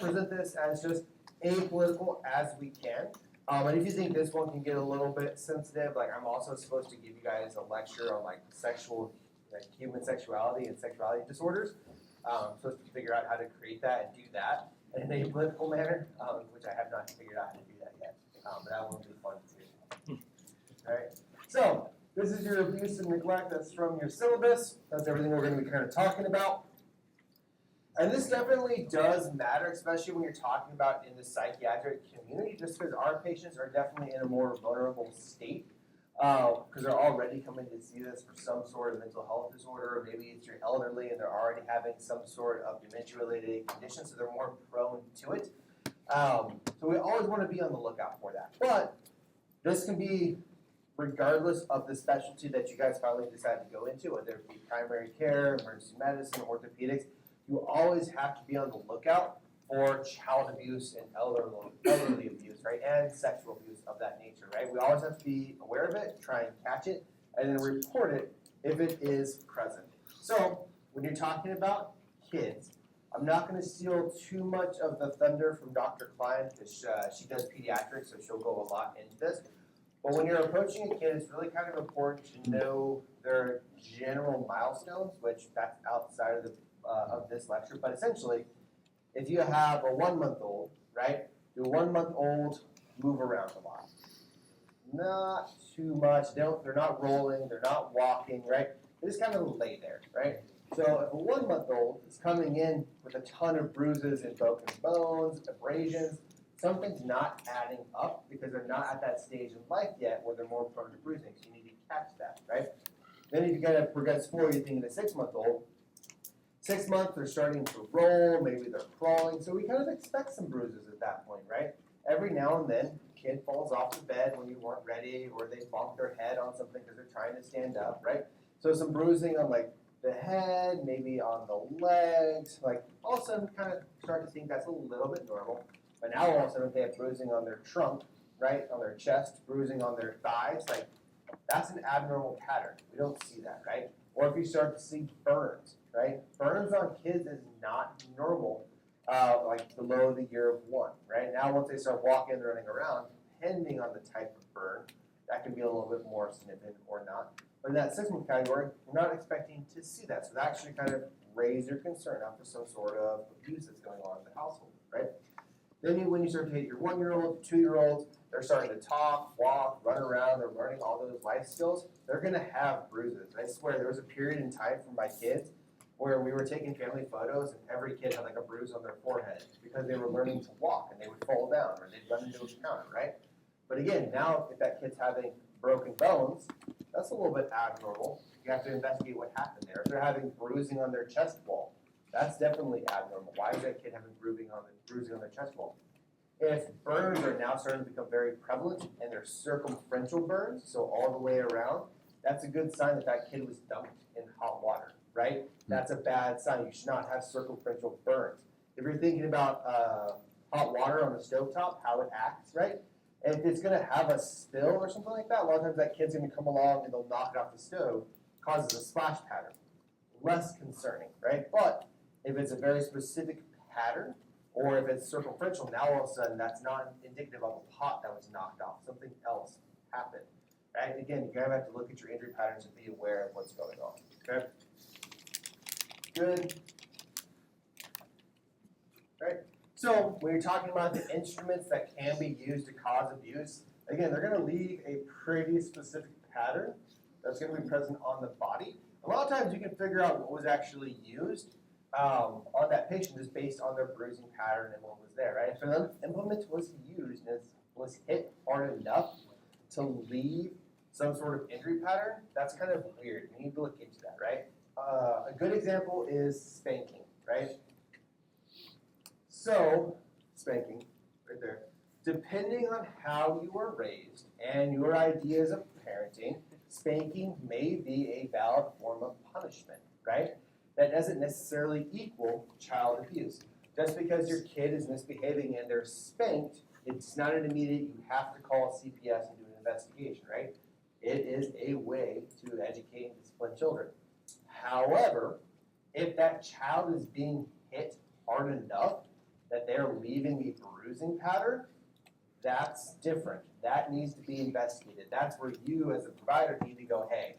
present this as just apolitical as we can. And if you think this one can get a little bit sensitive, like I'm also supposed to give you guys a lecture on like human sexuality and sexuality disorders. I'm supposed to figure out how to create that and do that in a political manner, which I have not figured out how to do that yet. But that will be fun too. All right. So this is your abuse and neglect. That's from your syllabus. That's everything we're going to be kind of talking about. And this definitely does matter, especially when you're talking about in the psychiatric community, just because our patients are definitely in a more vulnerable state, because they're already coming to see this for some sort of mental health disorder, or maybe it's your elderly and they're already having some sort of dementia-related condition, so they're more prone to it. So we always want to be on the lookout for that. But this can be regardless of the specialty that you guys finally decide to go into, whether it be primary care, emergency medicine, orthopedics. You always have to be on the lookout for child abuse and elderly abuse, right, and sexual abuse of that nature, right? We always have to be aware of it, try and catch it, and then report it if it is present. So when you're talking about kids, I'm not going to steal too much of the thunder from Dr. Klein because she does pediatrics, so she'll go a lot into this. But when you're approaching a kid, it's really kind of important to know their general milestones, which that's outside of this lecture. But essentially, if you have a 1-month-old, right, your 1-month-old move around a lot. Not too much. They're not rolling. They're not walking, right? They just kind of lay there, right? So if a 1-month-old is coming in with a ton of bruises and broken bones, abrasions, something's not adding up because they're not at that stage in life yet where they're more prone to bruising. So you need to catch that, right? Then if you get to progress forward, you're thinking a 6-month-old. 6 months, they're starting to roll, maybe they're crawling. So we kind of expect some bruises at that point, right? Every now and then, a kid falls off the bed when you weren't ready, or they bump their head on something because they're trying to stand up, right? So some bruising on like the head, maybe on the legs, like all of a sudden kind of start to think that's a little bit normal. But now all of a sudden they have bruising on their trunk, right, on their chest, bruising on their thighs, like that's an abnormal pattern. We don't see that, right? Or if you start to see burns, right? Burns on kids is not normal, like below the year of 1, right? Now once they start walking and running around, depending on the type of burn, that can be a little bit more significant or not. But in that 6-month category, we're not expecting to see that. So that actually kind of raise your concern after some sort of abuse that's going on in the household, right? Then when you start to hit your 1-year-old, 2-year-olds, they're starting to talk, walk, run around, they're learning all those life skills, they're going to have bruises. I swear, there was a period in time for my kids where we were taking family photos and every kid had like a bruise on their forehead because they were learning to walk and they would fall down or they'd run into a counter, right? But again, now if that kid's having broken bones, that's a little bit abnormal. You have to investigate what happened there. If they're having bruising on their chest wall, that's definitely abnormal. Why is that kid having bruising on their chest wall? If burns are now starting to become very prevalent and they're circumferential burns, so all the way around, that's a good sign that that kid was dumped in hot water, right? That's a bad sign. You should not have circumferential burns. If you're thinking about hot water on the stovetop, how it acts, right? And if it's going to have a spill or something like that, a lot of times that kid's going to come along and they'll knock it off the stove, causes a splash pattern. Less concerning, right? But if it's a very specific pattern, or if it's circumferential, now all of a sudden that's not indicative of a pot that was knocked off. Something else happened, right? Again, you're going to have to look at your injury patterns and be aware of what's going on, okay? Good. Right? So when you're talking about the instruments that can be used to cause abuse, again, they're going to leave a pretty specific pattern that's going to be present on the body. A lot of times you can figure out what was actually used on that patient just based on their bruising pattern and what was there, right? If an implement was used and was hit hard enough to leave some sort of injury pattern, that's kind of weird. We need to look into that, right? A good example is spanking, right? So, spanking, right there. Depending on how you were raised and your ideas of parenting, spanking may be a valid form of punishment, right? That doesn't necessarily equal child abuse. Just because your kid is misbehaving and they're spanked, it's not an immediate, you have to call CPS and do an investigation, right? It is a way to educate and discipline children. However, if that child is being hit hard enough that they're leaving a bruising pattern, that's different. That needs to be investigated. That's where you as a provider need to go, hey,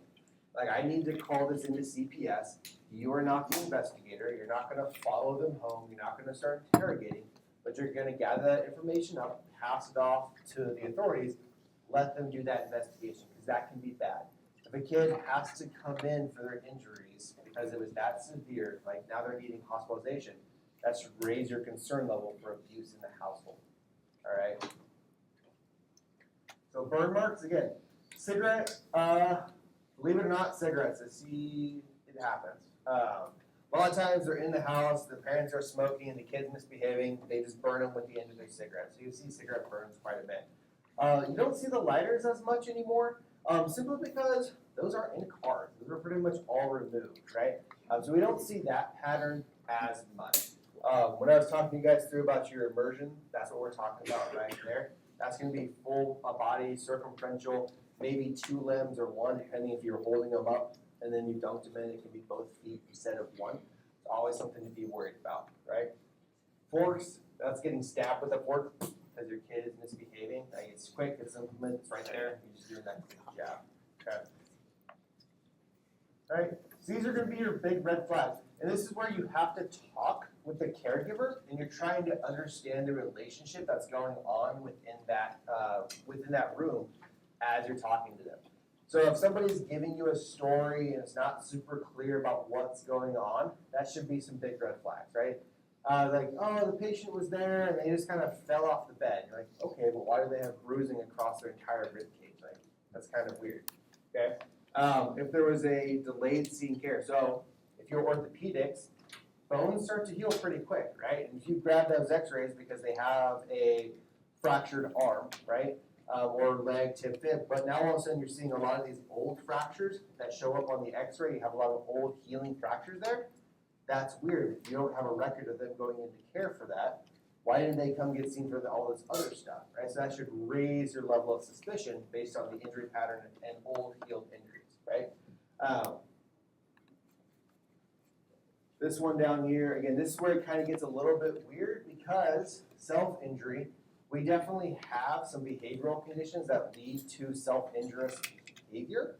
like I need to call this into CPS. You are not the investigator. You're not going to follow them home. You're not going to start interrogating, but you're going to gather that information up, pass it off to the authorities, let them do that investigation because that can be bad. If a kid has to come in for their injuries because it was that severe, like now they're needing hospitalization, that should raise your concern level for abuse in the household. All right. So burn marks again. Cigarette. Believe it or not, cigarettes. I see it happens. A lot of times they're in the house, the parents are smoking, and the kid's misbehaving. They just burn them with the end of their cigarette. So you see cigarette burns quite a bit. You don't see the lighters as much anymore, simply because those are in cars. Those are pretty much all removed, right? So we don't see that pattern as much. When I was talking to you guys through about your immersion, that's what we're talking about right there. That's going to be full body, circumferential, maybe 2 limbs or 1, depending if you're holding them up, and then you dunked them in. It can be both feet instead of 1. It's always something to be worried about, right? Forks, that's getting stabbed with a fork because your kid is misbehaving. Like it's quick, it's implemented, it's right there. You're just doing that quick jab. Okay. All right. So these are going to be your big red flags, and this is where you have to talk with the caregiver, and you're trying to understand the relationship that's going on within that room as you're talking to them. So if somebody's giving you a story and it's not super clear about what's going on, that should be some big red flags, right? Like, oh, the patient was there and they just kind of fell off the bed. You're like, okay, well, why do they have bruising across their entire rib cage? Like, that's kind of weird, okay? If there was a delayed scene care, so if you're orthopedics, bones start to heal pretty quick, right? And if you grab those x-rays because they have a fractured arm, right? Or leg, tib, fib, but now all of a sudden you're seeing a lot of these old fractures that show up on the x-ray. You have a lot of old healing fractures there. That's weird. If you don't have a record of them going into care for that, why didn't they come get seen for all this other stuff, right? So that should raise your level of suspicion based on the injury pattern and old healed injuries, right? This one down here, again, this is where it kind of gets a little bit weird because self-injury, we definitely have some behavioral conditions that lead to self-injurious behavior.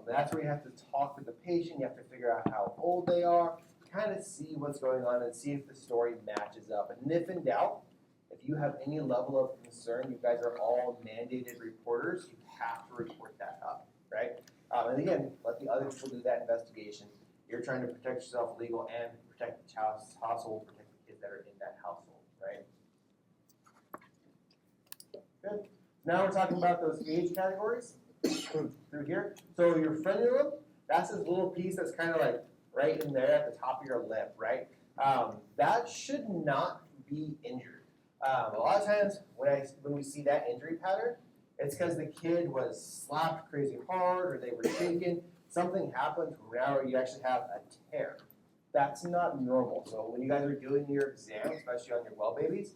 That's where you have to talk with the patient. You have to figure out how old they are, kind of see what's going on and see if the story matches up. And if in doubt, if you have any level of concern, you guys are all mandated reporters, you have to report that up, right? And again, let the other people do that investigation. You're trying to protect yourself legal and protect the child's household, protect the kids that are in that household, right? Good. Now we're talking about those age categories through here. So your frenulum, that's this little piece that's kind of like right in there at the top of your lip, right? That should not be injured. A lot of times when we see that injury pattern, it's because the kid was slapped crazy hard or they were shaken. Something happened where you actually have a tear. That's not normal. So when you guys are doing your exam, especially on your well babies,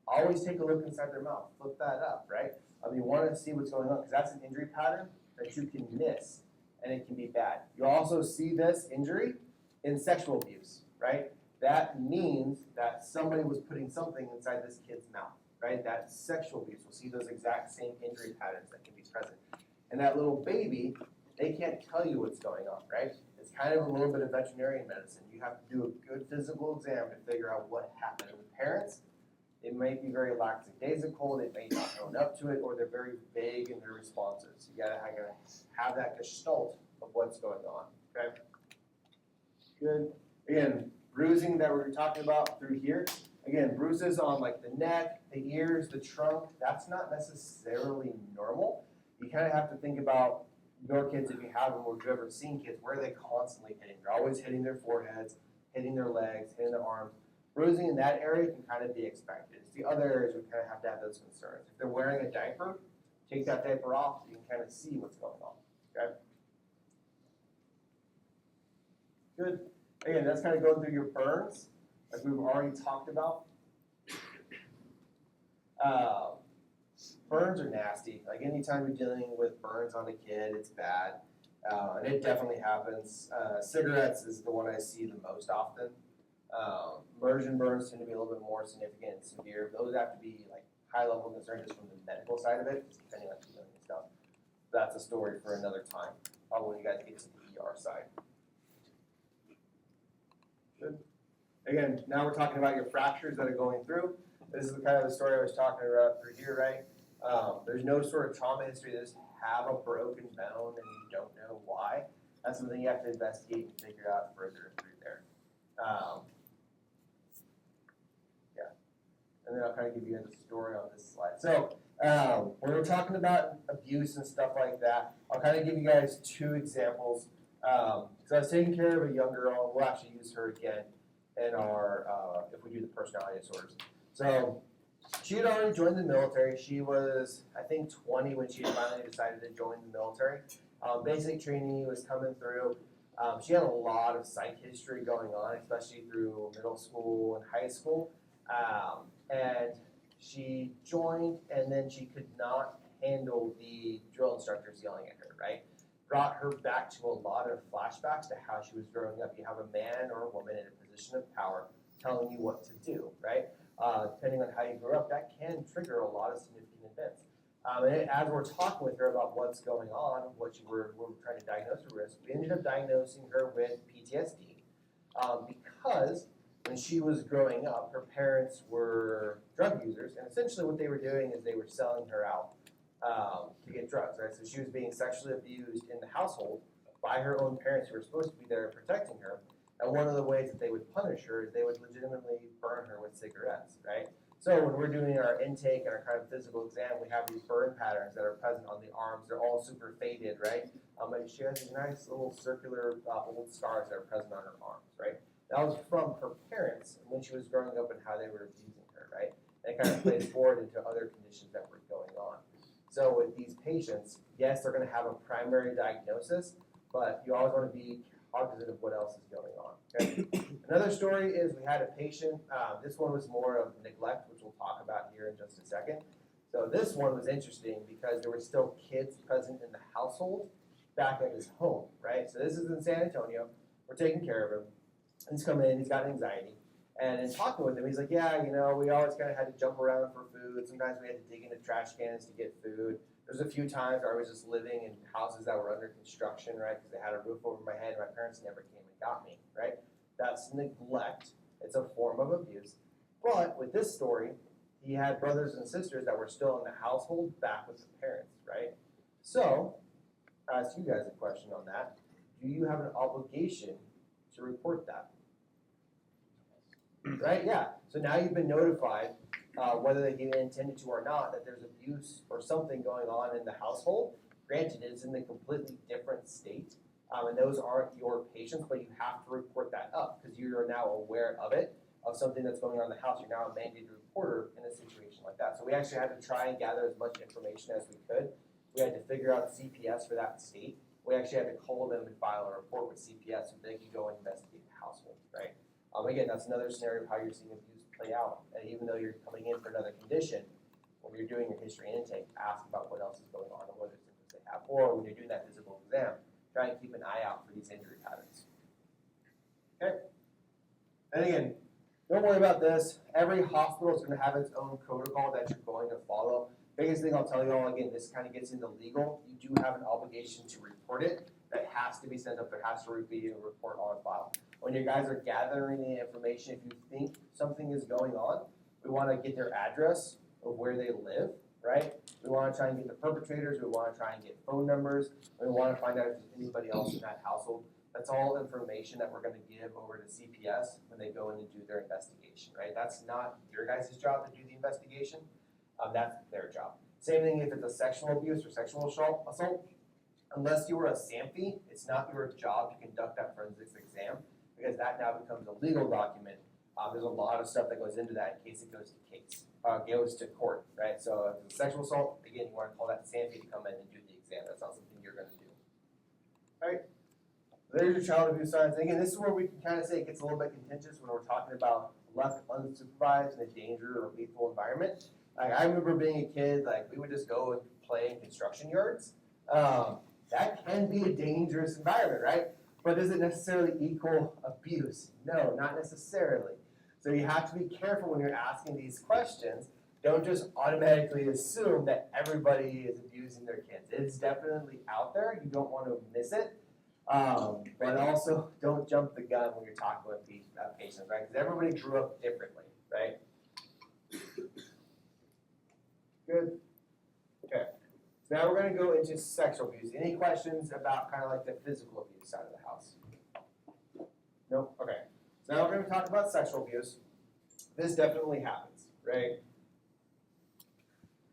always take a look inside their mouth. Flip that up, right? You want to see what's going on because that's an injury pattern that you can miss, and it can be bad. You also see this injury in sexual abuse, right? That means that somebody was putting something inside this kid's mouth, right? That's sexual abuse. We'll see those exact same injury patterns that can be present. And that little baby, they can't tell you what's going on, right? It's kind of a little bit of veterinarian medicine. You have to do a good physical exam to figure out what happened. And with parents, they might be very lackadaisical, they may not own up to it, or they're very vague in their responses. You gotta have that gestalt of what's going on, okay? Good. Again, bruising that we're talking about through here. Again, bruises on like the neck, the ears, the trunk, that's not necessarily normal. You kind of have to think about your kids, if you have them, or if you've ever seen kids, where are they constantly hitting? They're always hitting their foreheads, hitting their legs, hitting their arms. Bruising in that area can kind of be expected. It's the other areas we kind of have to have those concerns. If they're wearing a diaper, take that diaper off so you can kind of see what's going on, okay? Good. Again, that's kind of going through your burns, like we've already talked about. Burns are nasty. Like anytime you're dealing with burns on a kid, it's bad. And it definitely happens. Cigarettes is the one I see the most often. Immersion burns tend to be a little bit more significant and severe. Those have to be like high-level concern just from the medical side of it, depending on healing and stuff. That's a story for another time, when you guys get to the ER side. Good. Again, now we're talking about your fractures that are going through. This is the kind of the story I was talking about through here, right? There's no sort of trauma history. They just have a broken bone and you don't know why. That's something you have to investigate and figure out further through there. Yeah. And then I'll kind of give you guys a story on this slide. So when we're talking about abuse and stuff like that, I'll kind of give you guys two examples. So I was taking care of a young girl. We'll actually use her again in our, if we do the personality disorders. So she had already joined the military. She was, I think, 20 when she finally decided to join the military. Basic training was coming through. She had a lot of psych history going on, especially through middle school and high school. And she joined, and then she could not handle the drill instructors yelling at her, right? Brought her back to a lot of flashbacks to how she was growing up. You have a man or a woman in a position of power telling you what to do, right? Depending on how you grew up, that can trigger a lot of significant events. And as we're talking with her about what's going on, what we're trying to diagnose her with, we ended up diagnosing her with PTSD because when she was growing up, her parents were drug users, and essentially what they were doing is they were selling her out to get drugs, right? So she was being sexually abused in the household by her own parents who were supposed to be there protecting her. And one of the ways that they would punish her is they would legitimately burn her with cigarettes, right? So when we're doing our intake and our kind of physical exam, we have these burn patterns that are present on the arms. They're all super faded, right? And she has these nice little circular old scars that are present on her arms, right? That was from her parents when she was growing up and how they were abusing her, right? And it kind of plays forward into other conditions that were going on. So with these patients, yes, they're going to have a primary diagnosis, but you always want to be cognizant of what else is going on. Okay? Another story is we had a patient. This one was more of neglect, which we'll talk about here in just a second. So this one was interesting because there were still kids present in the household back at his home, right? So this is in San Antonio. We're taking care of him. He's coming in. He's got anxiety. And in talking with him, he's like, yeah, you know, we always kind of had to jump around for food. Sometimes we had to dig into trash cans to get food. There's a few times where I was just living in houses that were under construction, right, because they had a roof over my head and my parents never came and got me, right? That's neglect. It's a form of abuse. But with this story, he had brothers and sisters that were still in the household back with the parents, right? So, I ask you guys a question on that. Do you have an obligation to report that? Right? Yeah. So now you've been notified, whether you intended to or not, that there's abuse or something going on in the household. Granted, it's in a completely different state, and those aren't your patients, but you have to report that up because you are now aware of it, of something that's going on in the house. You're now a mandated reporter in a situation like that. So we actually had to try and gather as much information as we could. We had to figure out CPS for that state. We actually had to call them and file a report with CPS so they could go and investigate the household, right? Again, that's another scenario of how you're seeing abuse play out. And even though you're coming in for another condition, when you're doing your history and intake, ask about what else is going on and what other symptoms they have. Or when you're doing that physical exam, try and keep an eye out for these injury patterns. Okay? And again, don't worry about this. Every hospital is going to have its own protocol that you're going to follow. Biggest thing I'll tell you all, again, this kind of gets into legal. You do have an obligation to report it. That has to be sent up. There has to be a report on file. When you guys are gathering the information, if you think something is going on, we want to get their address of where they live, right? We want to try and get the perpetrators. We want to try and get phone numbers. We want to find out if there's anybody else in that household. That's all information that we're going to give over to CPS when they go in and do their investigation, right? That's not your guys' job to do the investigation. That's their job. Same thing if it's a sexual abuse or sexual assault. Unless you were a SAMFI, it's not your job to conduct that forensics exam because that now becomes a legal document. There's a lot of stuff that goes into that in case it goes to court, right? So if it's a sexual assault, again, you want to call that SAMFI to come in and do the exam. That's not something you're going to do. All right? There's your child abuse signs. And again, this is where we can kind of say it gets a little bit contentious when we're talking about left unsupervised in a danger or lethal environment. Like, I remember being a kid, like we would just go and play in construction yards. That can be a dangerous environment, right? But does it necessarily equal abuse? No, not necessarily. So you have to be careful when you're asking these questions. Don't just automatically assume that everybody is abusing their kids. It's definitely out there. You don't want to miss it. But also, don't jump the gun when you're talking with patients, right? Because everybody grew up differently, right? Good. Okay. So now we're going to go into sexual abuse. Any questions about kind of like the physical abuse side of the house? Nope. Okay. So now we're going to talk about sexual abuse. This definitely happens, right?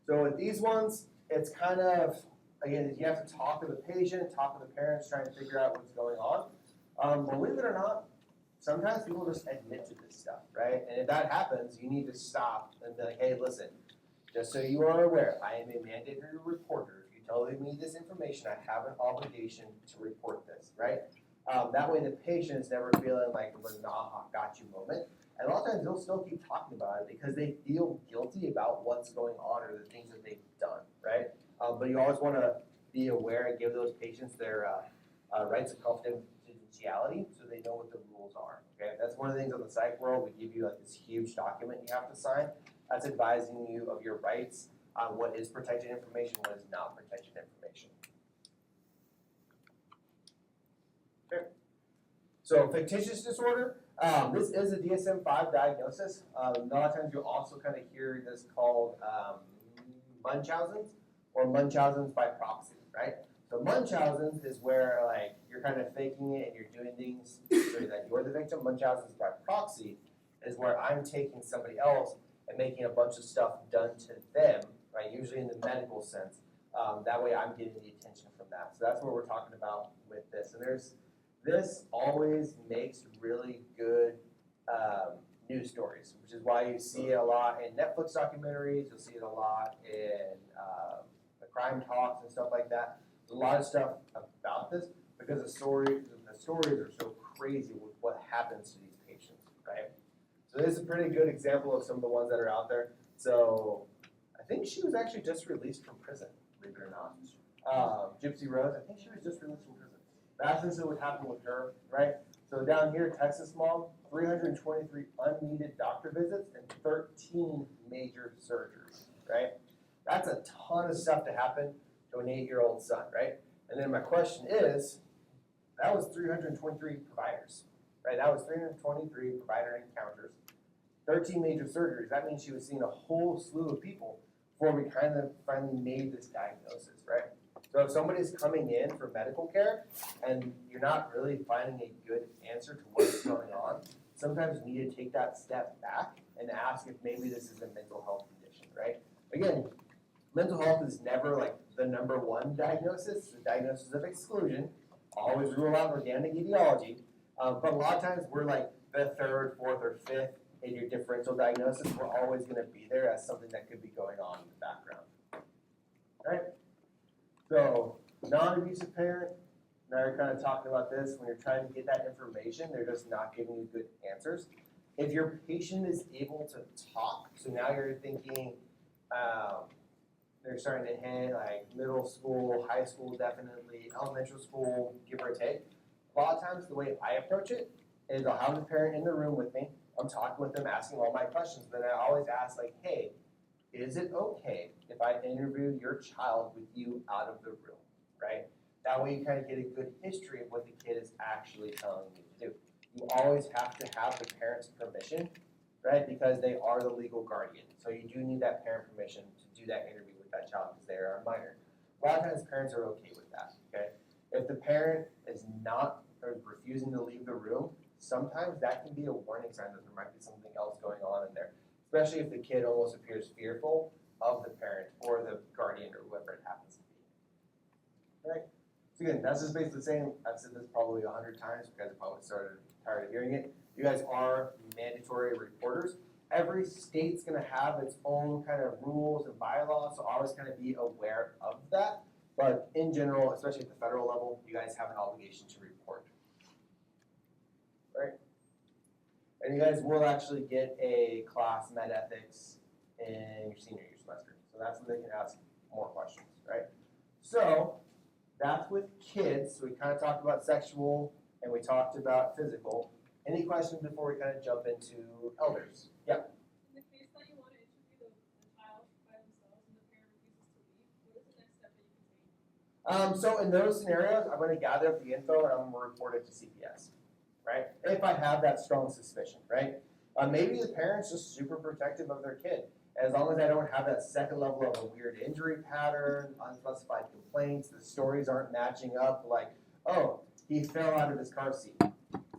So with these ones, it's kind of, again, you have to talk to the patient, talk to the parents, try and figure out what's going on. Believe it or not, sometimes people just admit to this stuff, right? And if that happens, you need to stop and be like, hey, listen, just so you are aware, I am a mandated reporter. If you tell me this information, I have an obligation to report this, right? That way the patient is never feeling like a nah, got you moment. And a lot of times they'll still keep talking about it because they feel guilty about what's going on or the things that they've done, right? But you always want to be aware and give those patients their rights of confidentiality so they know what the rules are, okay? That's one of the things in the psych world. We give you like this huge document you have to sign. That's advising you of your rights on what is protected information, what is not protected information. Okay. So fictitious disorder. This is a DSM-5 diagnosis. A lot of times you'll also kind of hear this called Munchausen's or Munchausen's by proxy, right? So Munchausen's is where like you're kind of faking it and you're doing things so that you're the victim. Munchausen's by proxy is where I'm taking somebody else and making a bunch of stuff done to them, right? Usually in the medical sense. That way I'm getting the attention from that. So that's what we're talking about with this. And this always makes really good news stories, which is why you see it a lot in Netflix documentaries. You'll see it a lot in the crime talks and stuff like that. There's a lot of stuff about this because the stories are so crazy with what happens to these patients, right? So this is a pretty good example of some of the ones that are out there. So I think she was actually just released from prison, believe it or not. Gypsy Rose, I think she was just released from prison. That's just what happened with her, right? So down here, Texas mom, 323 unneeded doctor visits and 13 major surgeries, right? That's a ton of stuff to happen to an 8-year-old son, right? And then my question is, that was 323 providers, right? That was 323 provider encounters, 13 major surgeries. That means she was seeing a whole slew of people before we kind of finally made this diagnosis, right? So if somebody's coming in for medical care and you're not really finding a good answer to what's going on, sometimes you need to take that step back and ask if maybe this is a mental health condition, right? Again, mental health is never like the #1 diagnosis, the diagnosis of exclusion. Always rule out organic etiology. But a lot of times we're like the 3rd, 4th, or 5th in your differential diagnosis. We're always going to be there as something that could be going on in the background. All right? So, non-abusive parent, now you're kind of talking about this, when you're trying to get that information, they're just not giving you good answers. If your patient is able to talk, so now you're thinking they're starting to hit like middle school, high school definitely, elementary school, give or take. A lot of times the way I approach it is I'll have the parent in the room with me, I'm talking with them, asking all my questions, then I always ask like, hey, is it okay if I interview your child with you out of the room, right? That way you kind of get a good history of what the kid is actually telling you to do. You always have to have the parent's permission, right? Because they are the legal guardian. So you do need that parent permission to do that interview with that child because they are a minor. A lot of times parents are okay with that, okay? If the parent is not or refusing to leave the room, sometimes that can be a warning sign that there might be something else going on in there. Especially if the kid almost appears fearful of the parent or the guardian or whoever it happens to be. Right? So again, that's just basically saying, I've said this probably 100 times because I probably started tired of hearing it. You guys are mandatory reporters. Every state's going to have its own kind of rules and bylaws, so always kind of be aware of that. But in general, especially at the federal level, you guys have an obligation to report. Right? And you guys will actually get a class, med ethics, in your senior year semester. So that's when they can ask more questions, right? So that's with kids. So we kind of talked about sexual and we talked about physical. Any questions before we kind of jump into elders? Yeah. In the case that you want to interview the child by themselves and the parent refuses to leave, what is the next step that you can take? So in those scenarios, I'm going to gather up the info and I'm going to report it to CPS, right? If I have that strong suspicion, right? Maybe the parent's just super protective of their kid. As long as I don't have that second level of a weird injury pattern, unspecified complaints, the stories aren't matching up, like, oh, he fell out of his car seat.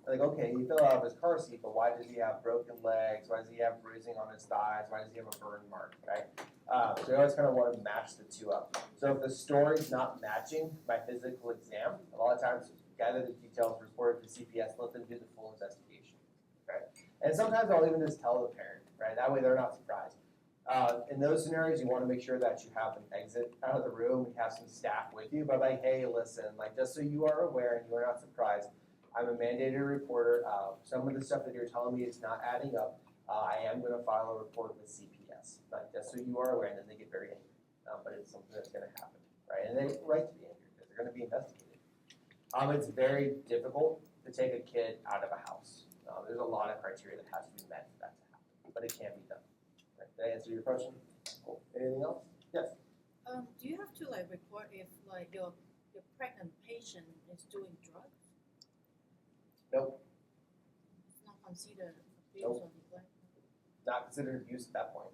Like, okay, he fell out of his car seat, but why does he have broken legs? Why does he have bruising on his thighs? Why does he have a burn mark, right? So you always kind of want to match the two up. So if the story's not matching my physical exam, a lot of times gather the details, report it to CPS, let them do the full investigation, right? And sometimes I'll even just tell the parent, right? That way they're not surprised. In those scenarios, you want to make sure that you have an exit out of the room, you have some staff with you, but like, hey, listen, like just so you are aware and you are not surprised, I'm a mandated reporter. Some of the stuff that you're telling me is not adding up. I am going to file a report with CPS, like just so you are aware, and then they get very angry. But it's something that's going to happen, right? And they have the right to be angry because they're going to be investigated. It's very difficult to take a kid out of a house. There's a lot of criteria that has to be met for that to happen, but it can be done. Right? Did I answer your question? Cool. Anything else? Yes. Do you have to like report if like your pregnant patient is doing drugs? Nope. It's not considered abuse Nope. or neglect. Not considered abuse at that point,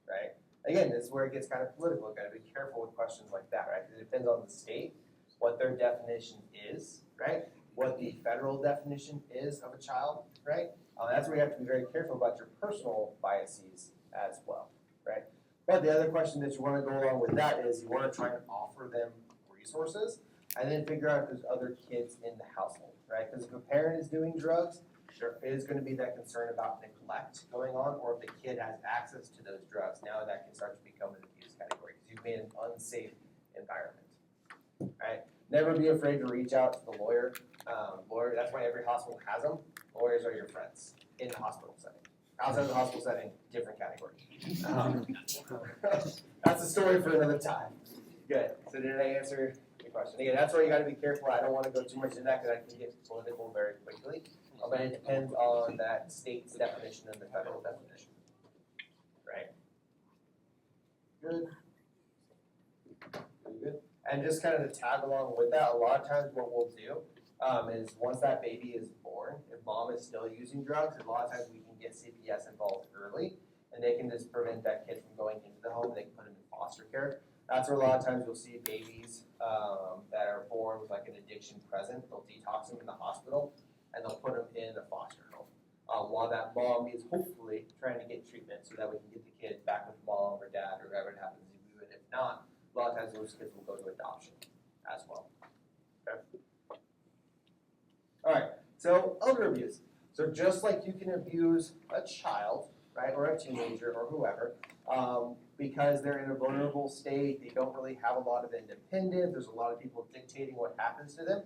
right? Again, this is where it gets kind of political. Got to be careful with questions like that, right? Because it depends on the state, what their definition is, right? What the federal definition is of a child, right? That's where you have to be very careful about your personal biases as well, right? But the other question that you want to go along with that is you want to try and offer them resources and then figure out if there's other kids in the household, right? Because if a parent is doing drugs, there is going to be that concern about neglect going on, or if the kid has access to those drugs, now that can start to become an abuse category because you've made an unsafe environment, right? Never be afraid to reach out to the lawyer. That's why every hospital has them. Lawyers are your friends in the hospital setting. Outside of the hospital setting, different category. That's a story for another time. Good. So did I answer your question? Again, that's where you got to be careful. I don't want to go too much into that because I can get political very quickly. But it depends on that state's definition and the federal definition. Right? Good. Good. And just kind of to tag along with that, a lot of times what we'll do is once that baby is born, if mom is still using drugs, a lot of times we can get CPS involved early, and they can just prevent that kid from going into the home. They can put them in foster care. That's where a lot of times you'll see babies that are born with like an addiction present. They'll detox them in the hospital, and they'll put them in a foster home. While that mom is hopefully trying to get treatment so that we can get the kid back with mom or dad or whoever it happens to be. And if not, a lot of times those kids will go to adoption as well. Okay. All right, so elder abuse. So just like you can abuse a child, right, or a teenager or whoever, because they're in a vulnerable state, they don't really have a lot of independence, there's a lot of people dictating what happens to them.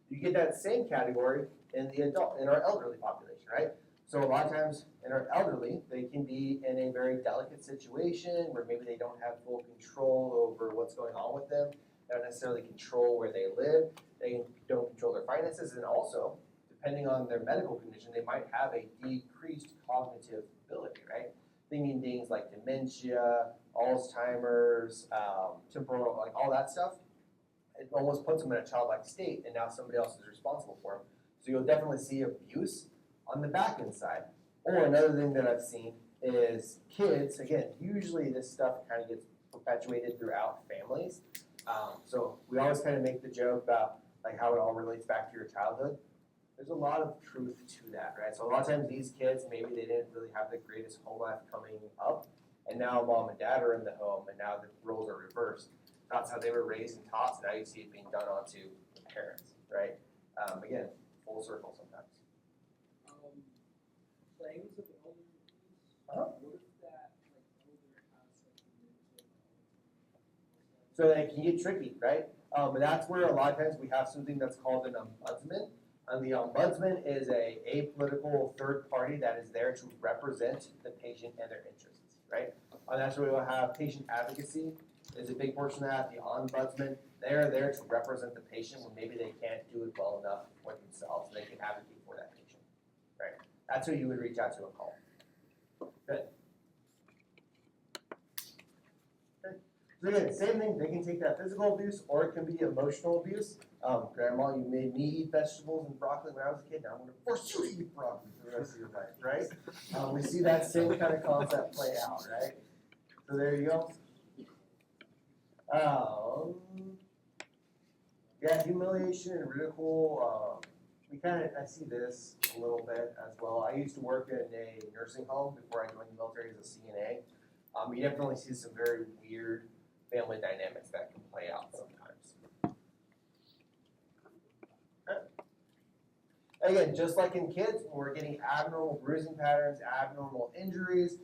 You get that same category in our elderly population, right? So a lot of times in our elderly, they can be in a very delicate situation where maybe they don't have full control over what's going on with them. They don't necessarily control where they live. They don't control their finances, and also, depending on their medical condition, they might have a decreased cognitive ability, right? Thinking things like dementia, Alzheimer's, temporal, like all that stuff. It almost puts them in a childlike state, and now somebody else is responsible for them. So you'll definitely see abuse on the back end side. Or another thing that I've seen is kids, again, usually this stuff kind of gets perpetuated throughout families. So we always kind of make the joke about like how it all relates back to your childhood. There's a lot of truth to that, right? So a lot of times these kids, maybe they didn't really have the greatest home life coming up, and now mom and dad are in the home, and now the roles are reversed. That's how they were raised and taught, so now you see it being done onto the parents, right? Again, full circle sometimes. Claims of elder abuse. Uh-huh. What if that elder has mental So it can get tricky, right? And that's where a lot of times we have something that's called an ombudsman. And the ombudsman is a apolitical third party that is there to represent the patient and their interests, right? And that's where we'll have patient advocacy is a big portion of that. The ombudsman, they're there to represent the patient when maybe they can't do it well enough for themselves. They can advocate for that patient, right? That's who you would reach out to and call. Good. Okay. So again, same thing, they can take that physical abuse or it can be emotional abuse. Grandma, you made me eat vegetables and broccoli when I was a kid, now I'm gonna force you to eat broccoli for the rest of your life, right? We see that same kind of concept play out, right? So there you go. Yeah, humiliation and ridicule, I see this a little bit as well. I used to work in a nursing home before I joined the military as a CNA. You definitely see some very weird family dynamics that can play out sometimes. Again, just like in kids, when we're getting abnormal bruising patterns, abnormal injuries,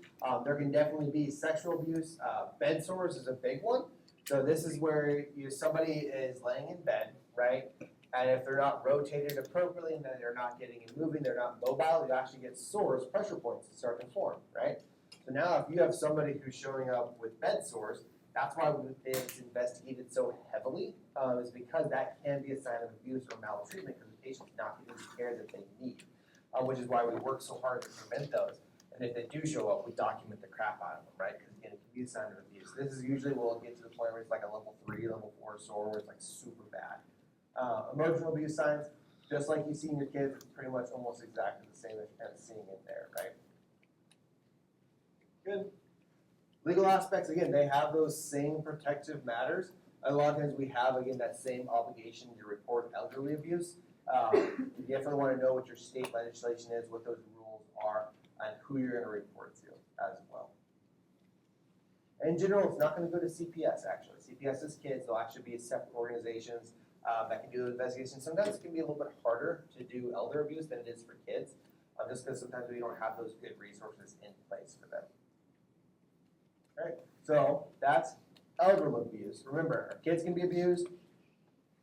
there can definitely be sexual abuse. Bed sores is a big one. So this is where somebody is laying in bed, right? And if they're not rotated appropriately and then they're not getting and moving, they're not mobile, you actually get sores, pressure points that start to form, right? So now if you have somebody who's showing up with bed sores, that's why it's investigated so heavily, is because that can be a sign of abuse or maltreatment because the patient's not getting the care that they need, which is why we work so hard to prevent those. And if they do show up, we document the crap out of them, right? Because again, it can be a sign of abuse. This is usually we'll get to the point where it's like a level 3, level 4 sore, where it's like super bad. Emotional abuse signs, just like you see in your kids, it's pretty much almost exactly the same as you're kind of seeing in there, right? Good. Legal aspects, again, they have those same protective matters. A lot of times we have, again, that same obligation to report elderly abuse. You definitely want to know what your state legislation is, what those rules are, and who you're going to report to as well. In general, it's not going to go to CPS, actually. CPS is kids. They'll actually be separate organizations that can do the investigation. Sometimes it can be a little bit harder to do elder abuse than it is for kids, just because sometimes we don't have those good resources in place for them. All right, so that's elderly abuse. Remember, our kids can be abused,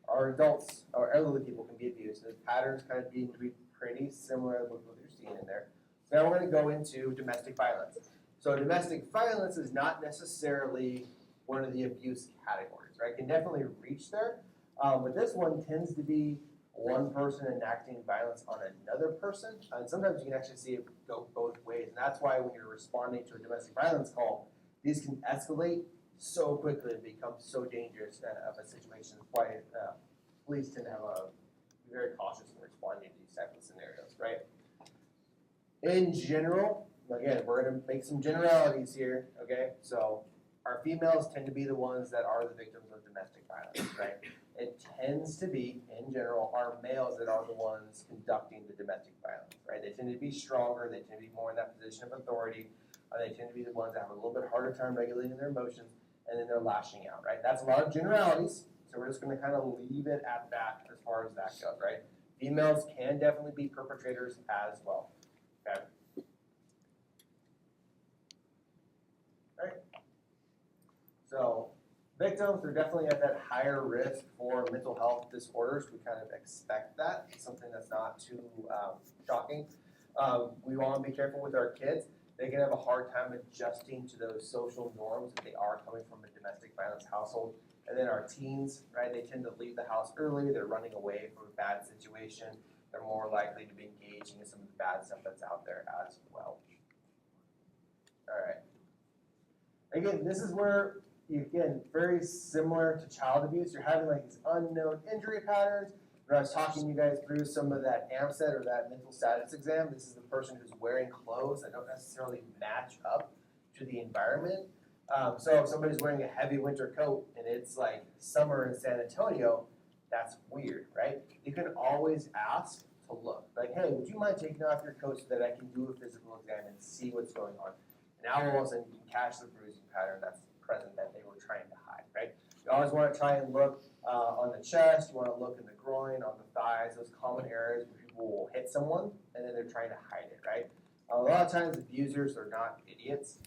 our adults, our elderly people can be abused. The patterns kind of being to be pretty similar with what you're seeing in there. So now we're going to go into domestic violence. So domestic violence is not necessarily one of the abuse categories, right? It can definitely reach there, but this one tends to be one person enacting violence on another person, and sometimes you can actually see it go both ways, and that's why when you're responding to a domestic violence call, these can escalate so quickly and become so dangerous of a situation. That's why police tend to be very cautious in responding to these types of scenarios, right? In general, again, we're going to make some generalities here, okay? So our females tend to be the ones that are the victims of domestic violence, right? It tends to be, in general, our males that are the ones conducting the domestic violence, right? They tend to be stronger, they tend to be more in that position of authority, they tend to be the ones that have a little bit harder time regulating their emotions, and then they're lashing out, right? That's a lot of generalities, so we're just going to kind of leave it at that as far as that goes, right? Females can definitely be perpetrators as well, okay? All right. So victims are definitely at that higher risk for mental health disorders. We kind of expect that, something that's not too shocking. We want to be careful with our kids. They can have a hard time adjusting to those social norms if they are coming from a domestic violence household. And then our teens, right, they tend to leave the house early. They're running away from a bad situation. They're more likely to be engaging in some of the bad stuff that's out there as well. All right. Again, this is where, again, very similar to child abuse. You're having like these unknown injury patterns. When I was talking you guys through some of that AMSET or that mental status exam, this is the person who's wearing clothes that don't necessarily match up to the environment. So if somebody's wearing a heavy winter coat and it's like summer in San Antonio, that's weird, right? You can always ask to look. Like, hey, would you mind taking off your coat so that I can do a physical exam and see what's going on? And now all of a sudden you can catch the bruising pattern that's present that they were trying to hide, right? You always want to try and look on the chest, you want to look in the groin, on the thighs, those common areas where people will hit someone and then they're trying to hide it, right? A lot of times abusers are not idiots.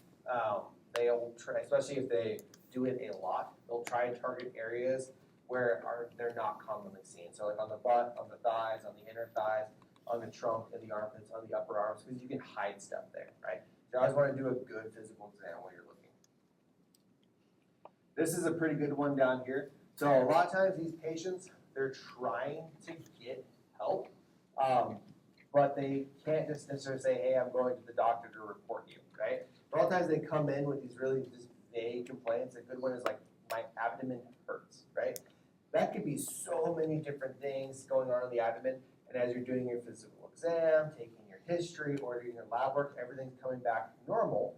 They'll try, especially if they do it a lot, they'll try and target areas where they're not commonly seen. So like on the butt, on the thighs, on the inner thighs, on the trunk, and the armpits, on the upper arms, because you can hide stuff there, right? So you always want to do a good physical exam when you're looking. This is a pretty good one down here. So a lot of times these patients, they're trying to get help, but they can't just necessarily say, hey, I'm going to the doctor to report you, right? A lot of times they come in with these really just vague complaints. A good one is like, my abdomen hurts, right? That could be so many different things going on in the abdomen, and as you're doing your physical exam, taking your history, or doing your lab work, everything's coming back normal.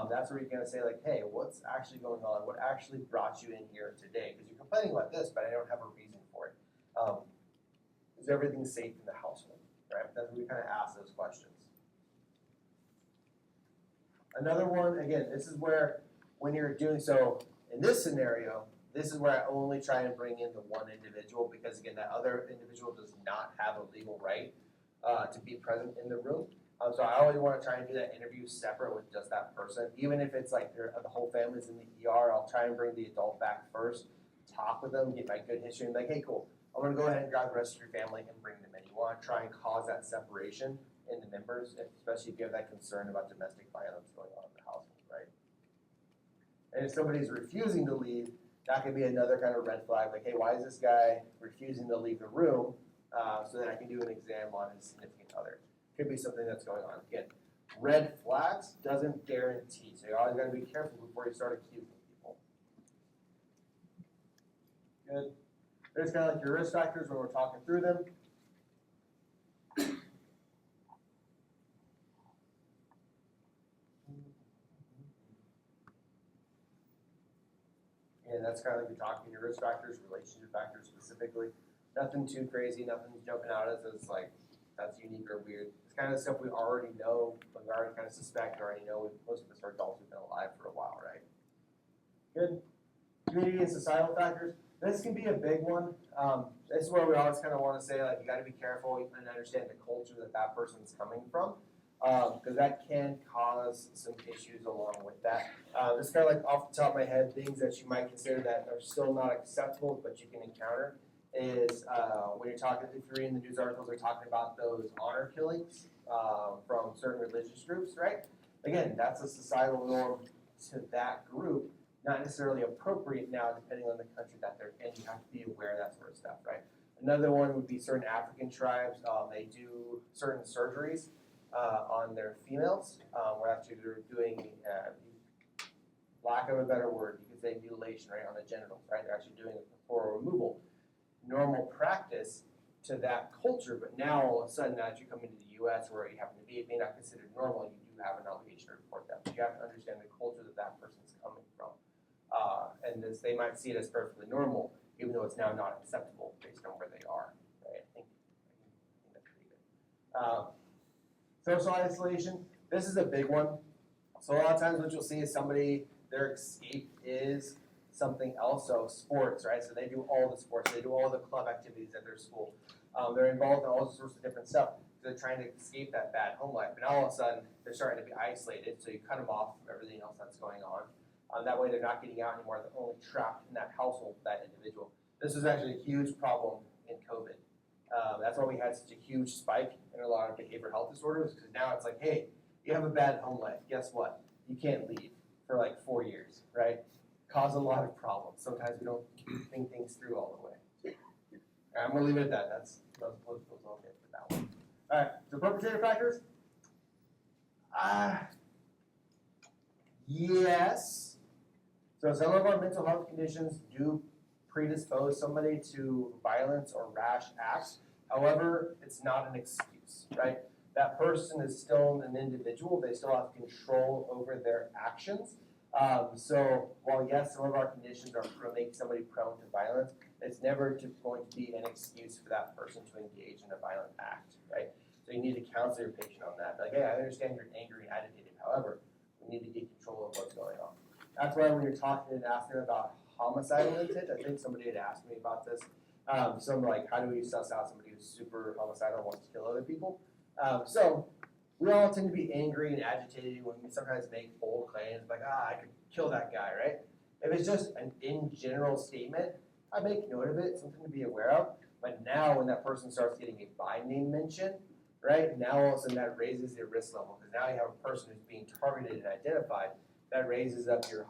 That's where you're gonna say like, hey, what's actually going on? What actually brought you in here today? Because you're complaining about this, but I don't have a reason for it. Is everything safe in the household, right? That's where we kind of ask those questions. Another one, again, this is where when you're doing, so in this scenario, this is where I only try and bring in the one individual because again, that other individual does not have a legal right to be present in the room. So I always want to try and do that interview separate with just that person. Even if it's like the whole family's in the ER, I'll try and bring the adult back first, talk with them, get my good history, and like, hey, cool, I'm going to go ahead and grab the rest of your family and bring them in. You want to try and cause that separation in the members, especially if you have that concern about domestic violence going on in the household, right? And if somebody's refusing to leave, that could be another kind of red flag, like, hey, why is this guy refusing to leave the room so that I can do an exam on his significant other? Could be something that's going on. Again, red flags doesn't guarantee, so you always got to be careful before you start accusing people. Good. There's kind of like your risk factors when we're talking through them. And that's kind of like you're talking your risk factors, relationship factors specifically. Nothing too crazy, nothing's jumping out at us as like that's unique or weird. It's kind of stuff we already know, but we already kind of suspect, we already know. Most of us are adults who've been alive for a while, right? Good. Community and societal factors. This can be a big one. This is where we always kind of want to say, like, you got to be careful and understand the culture that that person's coming from, because that can cause some issues along with that. This kind of like off the top of my head, things that you might consider that are still not acceptable, but you can encounter is when you're talking, if you're reading the news articles, they're talking about those honor killings from certain religious groups, right? Again, that's a societal norm to that group, not necessarily appropriate now depending on the country that they're in. You have to be aware of that sort of stuff, right? Another one would be certain African tribes. They do certain surgeries on their females, where actually they're doing, lack of a better word, you could say mutilation, right, on the genitals, right? They're actually doing it for removal. Normal practice to that culture, but now all of a sudden, as you come into the U.S. where you happen to be, it may not considered normal, you do have an obligation to report that. But you have to understand the culture that that person's coming from. And this, they might see it as perfectly normal, even though it's now not acceptable based on where they are. Right? I think that's pretty good. Social isolation, this is a big one. So a lot of times what you'll see is somebody, their escape is something else, so sports, right? So they do all the sports, they do all the club activities at their school. They're involved in all sorts of different stuff. They're trying to escape that bad home life, but now all of a sudden they're starting to be isolated, so you cut them off from everything else that's going on. That way they're not getting out anymore, they're only trapped in that household, that individual. This is actually a huge problem in COVID. That's why we had such a huge spike in a lot of behavioral health disorders, because now it's like, hey, you have a bad home life, guess what? You can't leave for like 4 years, right? Cause a lot of problems. Sometimes we don't think things through all the way. All right, I'm gonna leave it at that. That's all good for that one. All right, so perpetrator factors. Yes. So some of our mental health conditions do predispose somebody to violence or rash acts. However, it's not an excuse, right? That person is still an individual. They still have control over their actions. So while yes, some of our conditions are make somebody prone to violence, it's never going to be an excuse for that person to engage in a violent act, right? So you need to counsel your patient on that. Like, hey, I understand you're angry and agitated. However, we need to get control of what's going on. That's why when you're talking and asking about homicidal intent, I think somebody had asked me about this. Some like, how do we suss out somebody who's super homicidal and wants to kill other people? So we all tend to be angry and agitated when we sometimes make bold claims like, I could kill that guy, right? If it's just an in general statement, I make note of it, something to be aware of. But now when that person starts getting a by name mention, right, now all of a sudden that raises your risk level, because now you have a person who's being targeted and identified. That raises up your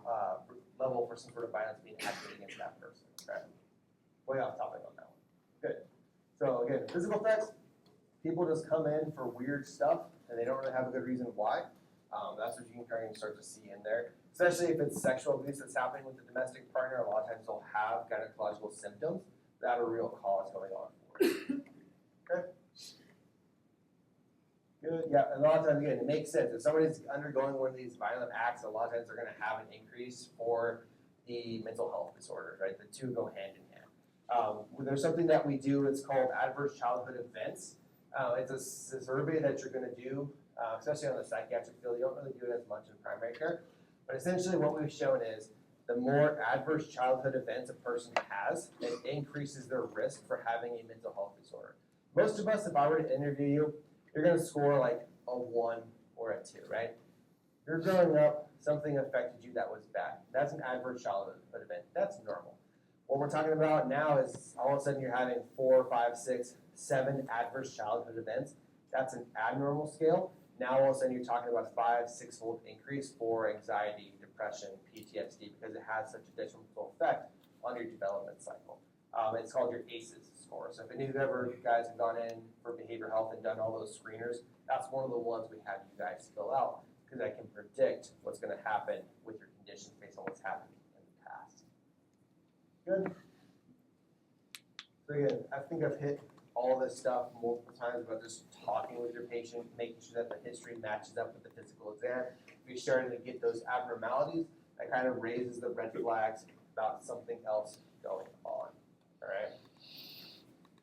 level for some sort of violence being acted against that person. Okay? Way off topic on that one. Good. So again, physical threats, people just come in for weird stuff and they don't really have a good reason why. That's what you can kind of start to see in there. Especially if it's sexual abuse that's happening with the domestic partner, a lot of times they'll have gynecological symptoms that have a real cause going on for it. Okay? Good, yeah, and a lot of times, again, it makes sense. If somebody's undergoing one of these violent acts, a lot of times they're gonna have an increase for the mental health disorders, right? The two go hand in hand. There's something that we do, it's called adverse childhood events. It's a survey that you're gonna do, especially on the psychiatric field. You don't really do it as much in primary care. But essentially what we've shown is the more adverse childhood events a person has, it increases their risk for having a mental health disorder. Most of us, if I were to interview you, you're gonna score like a 1 or a 2, right? You're growing up, something affected you that was bad. That's an adverse childhood event. That's normal. What we're talking about now is all of a sudden you're having 4, 5, 6, 7 adverse childhood events. That's an abnormal scale. Now all of a sudden you're talking about a 5, 6-fold increase for anxiety, depression, PTSD, because it has such a detrimental effect on your development cycle. It's called your ACEs score. So if any of you ever guys have gone in for behavioral health and done all those screeners, that's one of the ones we have you guys fill out because I can predict what's going to happen with your conditions based on what's happened in the past. Good. So again, I think I've hit all this stuff multiple times about just talking with your patient, making sure that the history matches up with the physical exam. If you're starting to get those abnormalities, that kind of raises the red flags about something else going on. All right.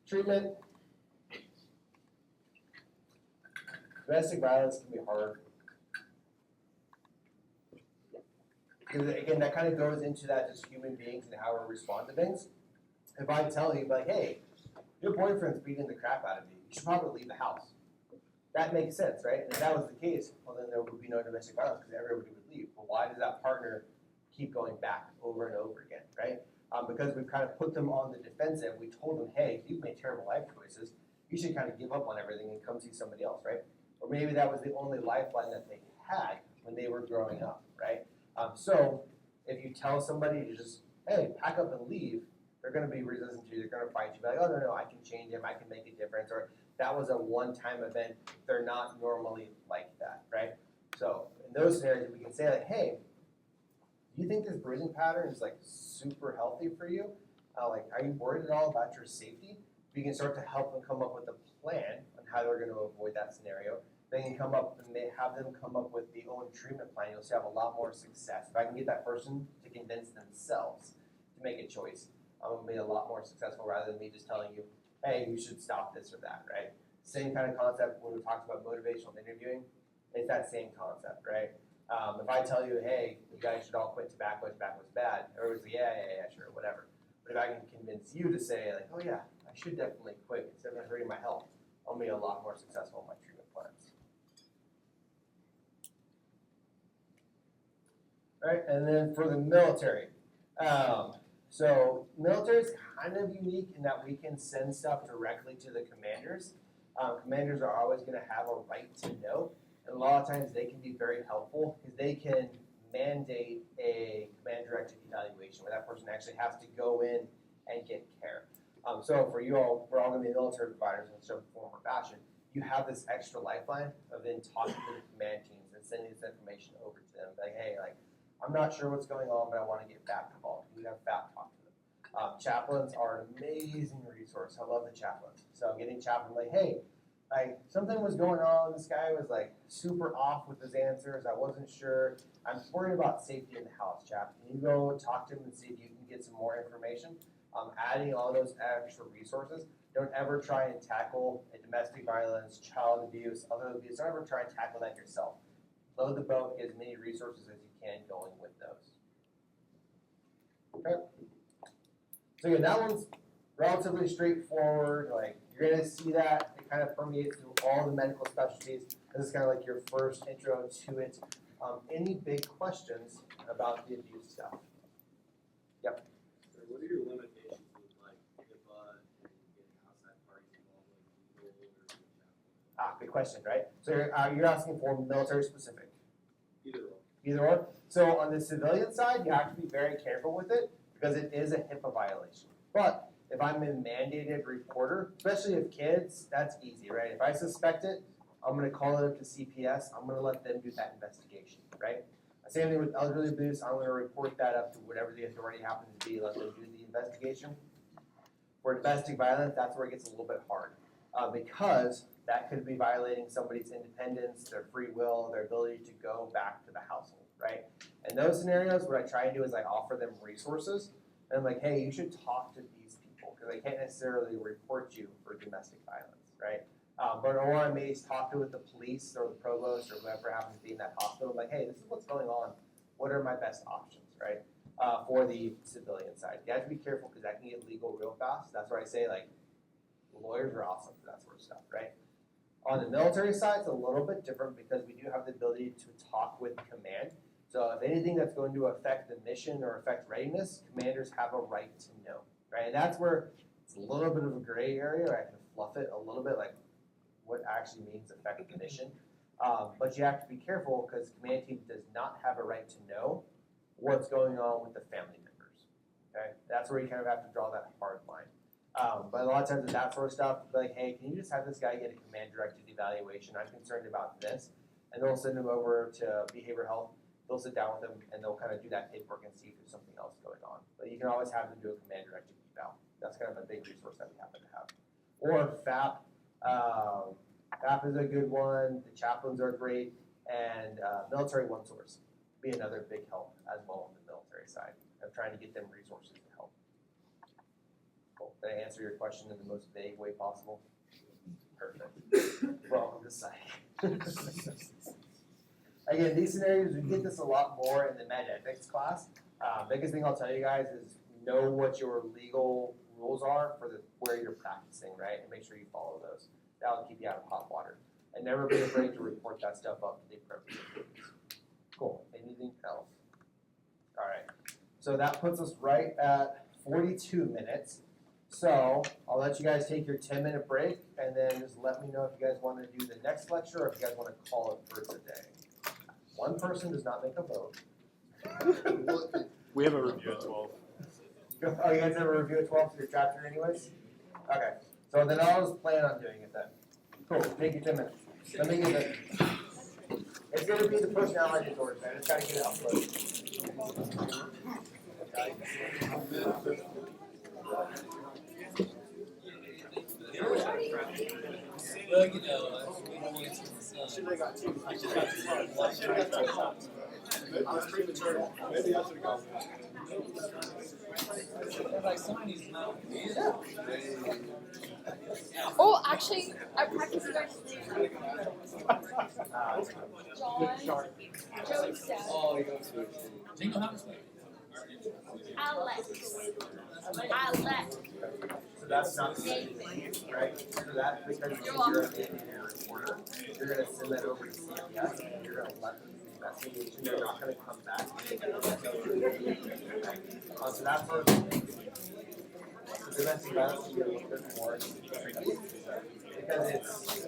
Treatment. Domestic violence can be hard. Because again, that kind of goes into that just human beings and how we respond to things. If I tell you, like, hey, your boyfriend's beating the crap out of you, you should probably leave the house. That makes sense, right? And if that was the case, well, then there would be no domestic violence because everybody would leave. But why does that partner keep going back over and over again, right? Because we've kind of put them on the defensive. We told them, hey, you've made terrible life choices. You should kind of give up on everything and come see somebody else, right? Or maybe that was the only lifeline that they had when they were growing up, right? So if you tell somebody to just, hey, pack up and leave, they're going to be resistant to you. They're going to fight you. Like, oh, no, I can change him. I can make a difference. Or that was a one-time event. They're not normally like that, right? So in those scenarios, we can say, like, hey, do you think this bruising pattern is like super healthy for you? Like, are you worried at all about your safety? We can start to help them come up with a plan on how they're going to avoid that scenario. They can come up and have them come up with the own treatment plan. You'll see have a lot more success. If I can get that person to convince themselves to make a choice, I'm going to be a lot more successful rather than me just telling you, hey, you should stop this or that, right? Same kind of concept when we talked about motivational interviewing. It's that same concept, right? If I tell you, hey, you guys should all quit tobacco's bad, everybody's like, yeah, sure, whatever. But if I can convince you to say, like, oh yeah, I should definitely quit instead of hurting my health, I'll be a lot more successful in my treatment plans. All right, and then for the military. So military is kind of unique in that we can send stuff directly to the commanders. Commanders are always going to have a right to know. And a lot of times they can be very helpful because they can mandate a command-directed evaluation where that person actually has to go in and get care. So for you all, we're all going to be military providers in some form or fashion. You have this extra lifeline of then talking to the command teams and sending this information over to them. Like, hey, like, I'm not sure what's going on, but I want to get FAP involved. You have FAP talk to them. Chaplains are an amazing resource. I love the chaplains. So getting chaplain, like, hey, like something was going on. This guy was like super off with his answers. I wasn't sure. I'm worried about safety in the house, chap. Can you go talk to him and see if you can get some more information? Adding all those extra resources. Don't ever try and tackle a domestic violence, child abuse, other abuse. Don't ever try and tackle that yourself. Load the boat, get as many resources as you can going with those. Okay. So again, that one's relatively straightforward. Like you're gonna see that it kind of permeates through all the medical specialties. This is kind of like your first intro to it. Any big questions about the abuse stuff? Yep. So what are your limitations with like HIPAA and getting outside parties involved, like legal or chaplain? Good question, right? So you're asking for military specific. Either or. either or. So on the civilian side, you have to be very careful with it because it is a HIPAA violation. But if I'm a mandated reporter, especially if kids, that's easy, right? If I suspect it, I'm gonna call it up to CPS, I'm gonna let them do that investigation, right? Same thing with elderly abuse, I'm gonna report that up to whatever the authority happens to be, let them do the investigation. For domestic violence, that's where it gets a little bit hard, because that could be violating somebody's independence, their free will, their ability to go back to the household, right? In those scenarios, what I try and do is I offer them resources, and I'm like, hey, you should talk to these people, because I can't necessarily report you for domestic violence, right? Or I may talk to with the police or the provost or whoever happens to be in that hospital, like, hey, this is what's going on, what are my best options, right? For the civilian side. You have to be careful because that can get legal real fast. That's where I say, like, lawyers are awesome for that sort of stuff, right? On the military side, it's a little bit different because we do have the ability to talk with command. So if anything that's going to affect the mission or affect readiness, commanders have a right to know, right? And that's where it's a little bit of a gray area, or I can fluff it a little bit, like what actually means affect the mission. But you have to be careful because the command team does not have a right to know what's going on with the family members, okay? That's where you kind of have to draw that hard line. But a lot of times with that sort of stuff, like, hey, can you just have this guy get a command-directed evaluation? I'm concerned about this. And they'll send him over to behavioral health. They'll sit down with him, and they'll kind of do that paperwork and see if there's something else going on. But you can always have them do a command-directed eval. That's kind of a big resource that we happen to have. Or FAP. FAP is a good one. The chaplains are great. And military one source be another big help as well on the military side of trying to get them resources to help. Cool. Did I answer your question in the most vague way possible? Perfect. Welcome to PSYCH. Again, these scenarios, we get this a lot more in the med ethics class. Biggest thing I'll tell you guys is know what your legal rules are for where you're practicing, right? And make sure you follow those. That'll keep you out of hot water. And never be afraid to report that stuff up to the appropriate authorities. Cool. Anything else? All right. So that puts us right at 42 minutes. So I'll let you guys take your 10-minute break, and then just let me know if you guys want to do the next lecture or if you guys want to call it for today. One person does not make a vote. We have a review at 12. Oh, you guys have a review at 12 for your chapter anyways? Okay. So then I'll just plan on doing it then. Cool. Take your 10 minutes. Let me get it. It's going to be the personality disorder, man. It's got to get it uploaded. Well, you know, we don't want to Should have got two. I should have got two. I was premature. Maybe I should have gone. like somebody's not. Oh, actually, I practiced that. John, Joseph, Oh, you go to. Do you know how to play? Alex. So that's not the same thing, right? So that's because you're a mandated reporter. You're going to send that over to CPS, and you're going to let them do the investigation. They're not going to come back. So that's where the domestic violence can get a little bit more tricky because it's.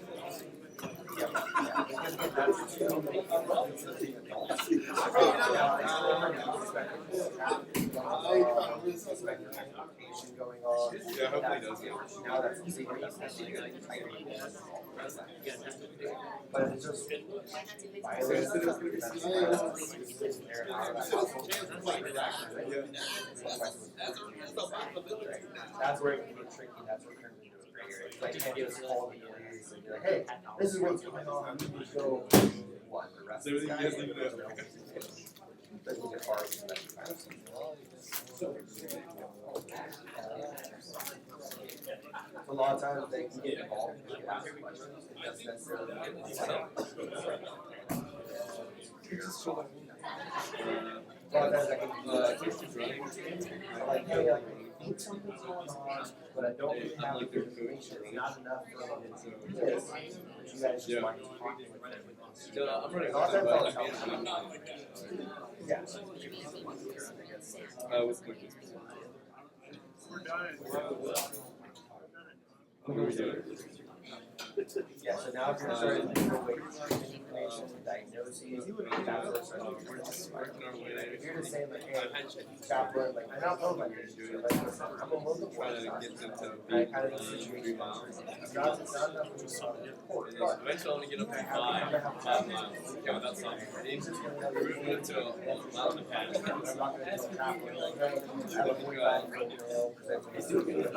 Going on. Yeah, hopefully it does. Now that's but it's just that's where it can get tricky. That's what turns into a gray area. It's like, can't just call the police and be like, hey, this is what's going on. You need to go what the rest of the guys doesn't get far from that. A lot of times they can get involved and they ask questions. It doesn't necessarily get involved. A lot of times I can like, hey, like, I think something's going on, but I don't really have the information. It's not enough for them to do this. But you guys just want to talk with them. I'm running. A lot of times I'll tell them. Yeah. What's the question? We're done. What are we doing? Yeah, so now if you're starting to go away treatment information, diagnoses, that's what if you're just saying like, hey, chaplain, like, I'm not told like this, like, listen, I'm a local board, I kind of the situation. It's not enough to just on your court, but Eventually, I want to get up to 5 miles. Okay, without stopping. he's just gonna We're moving it to a mile and a half. I'm not gonna tell a chaplain, like, hey, I have a 45 year old girl, because I do get it.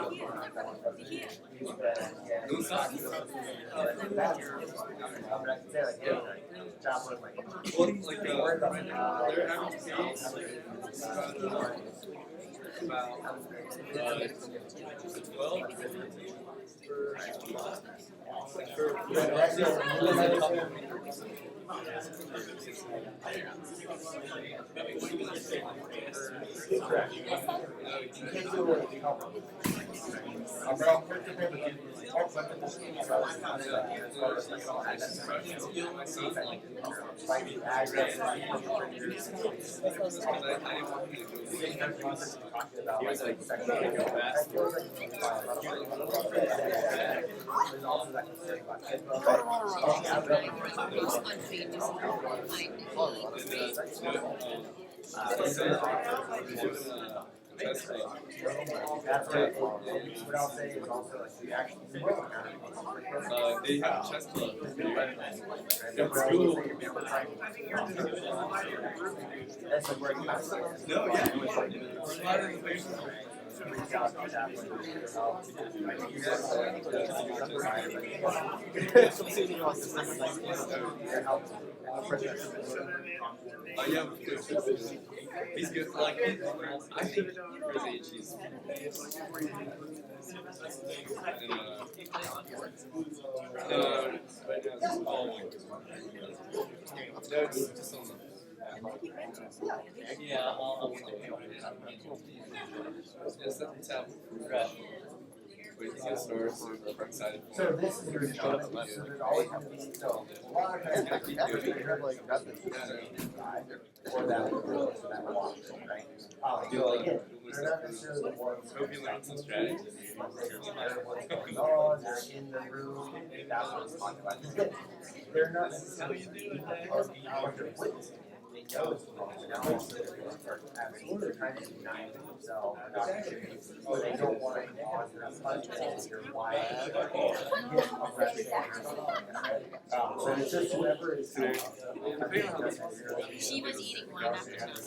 Don't stop. That's, I'm gonna say like, hey, chaplain, like, Well, like, they're having seats about 12 correct. You can't do it with the company. But I'll put the paper, I'll put the as far as like, like the address. What I'll say is also like the actual. they have a chess club. That's like where you No, yeah. Yeah, he's good. Like, I think for his age, he's. Yeah, I'll just at the top. Wait, he's gonna start, so we're excited. So this is your job, so there's always gonna be, so a lot of times, you have like nothing. Or that, so that walk, right? So again, they're not necessarily the ones. Hope he learned some strategies. They're what's going on, they're in the room, that's what it's talking about. They're not necessarily what they're witnessing. They know it's wrong, and now also they're trying to deny themselves, or they don't want to cause their punch or why. So it's just whoever is. She was eating one after another,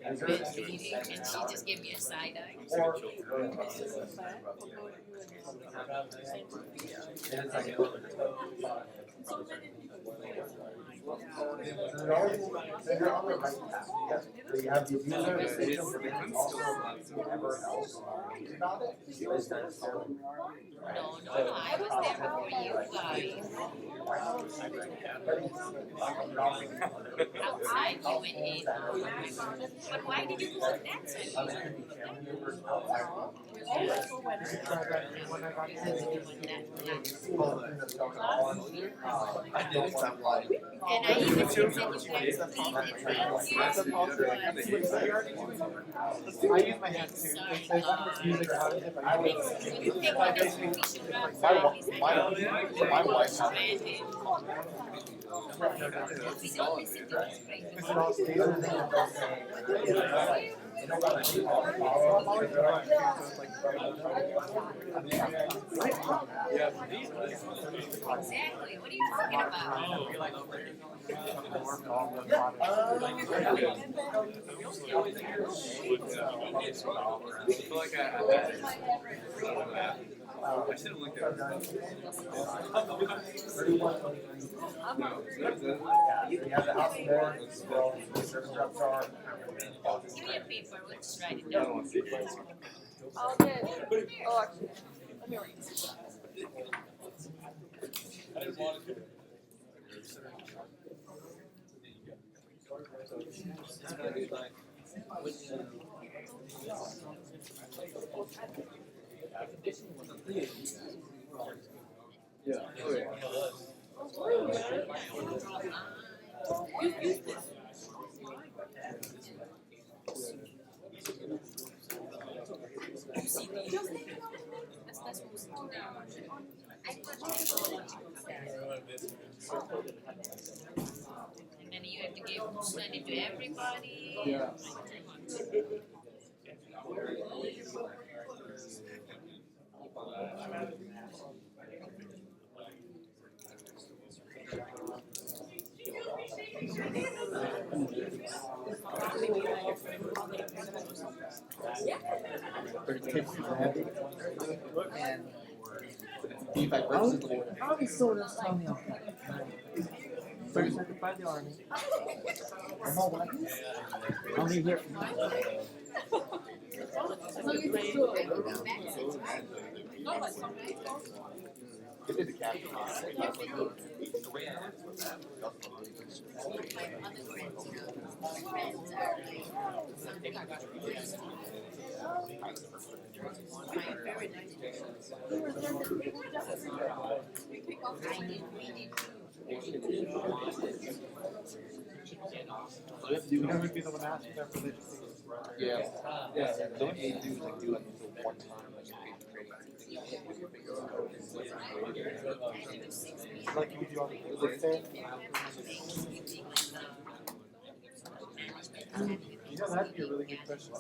and I told her to quit eating, and she just gave me a side eye. Or. So you're on the right path. So you have the abuser, the victim, but then also whoever else about it is necessarily. No, I was there before you guys. Outside, you went in. But why did you go on that side? And I even said you guys please I use my hands too. There's music out of it. I would. My wife has Exactly, what are you talking about? I feel like I had it. I should have looked at it. You have the house board, well, the service reps are. Give me a paper, we'll just write it down. I'll get, oh, actually, let me write. Yeah. Okay. That's what was Yeah. And D5 versus the border. I'll be so that's Tommy. First certified the army. I'm all black. I'll be here. They did the captain. That would be the one asking that religion. Yeah. Yeah. So what they do is like do like the one time like Like you do all the physics there. You know, that'd be a really good question.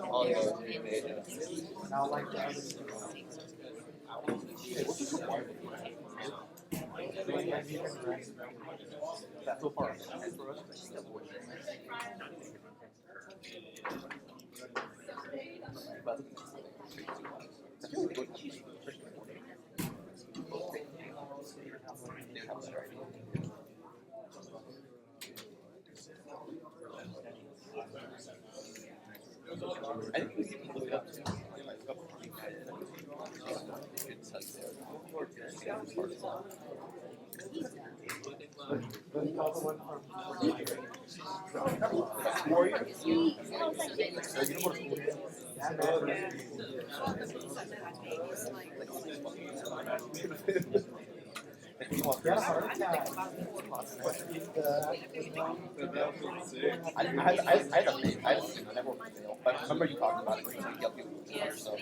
Oh, yeah. Now, like the other. Hey, what's the requirement? That's so far. I think we can look it up too. Yeah, heart attack. I had a thing. I never failed. But I remember you talking about it. Where you get people together, so.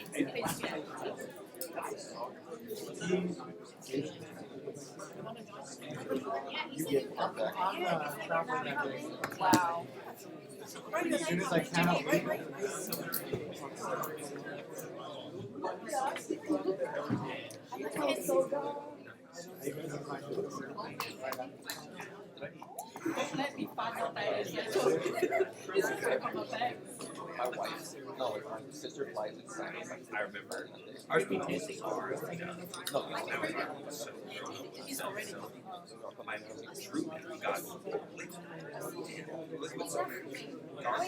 You get contact. I'm traveling that day. Wow. As soon as I cannot leave. Let me find out that it's My wife, no, my sister flies in Sunday. I remember. Ours PTSD are like No, my true God. Wait,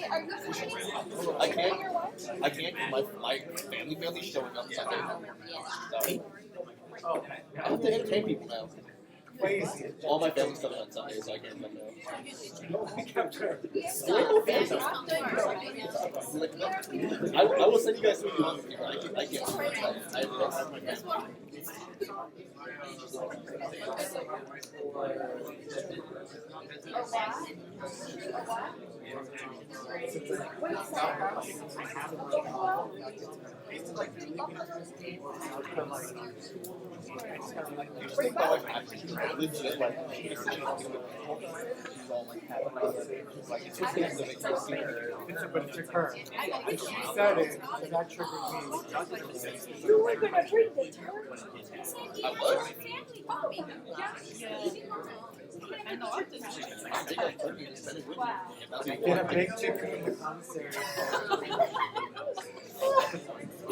are you pushing I can't. My family's showing up Sunday. So, I have to entertain people now. All my family's coming on Sunday, so I can't come now. I will send you guys some songs. I can't. I have my family. Legit, like, But it's occurring. She said it, so that triggered me. You were gonna bring the turn. I was. I know, I'm just. Wow. Get a big chicken in the concert.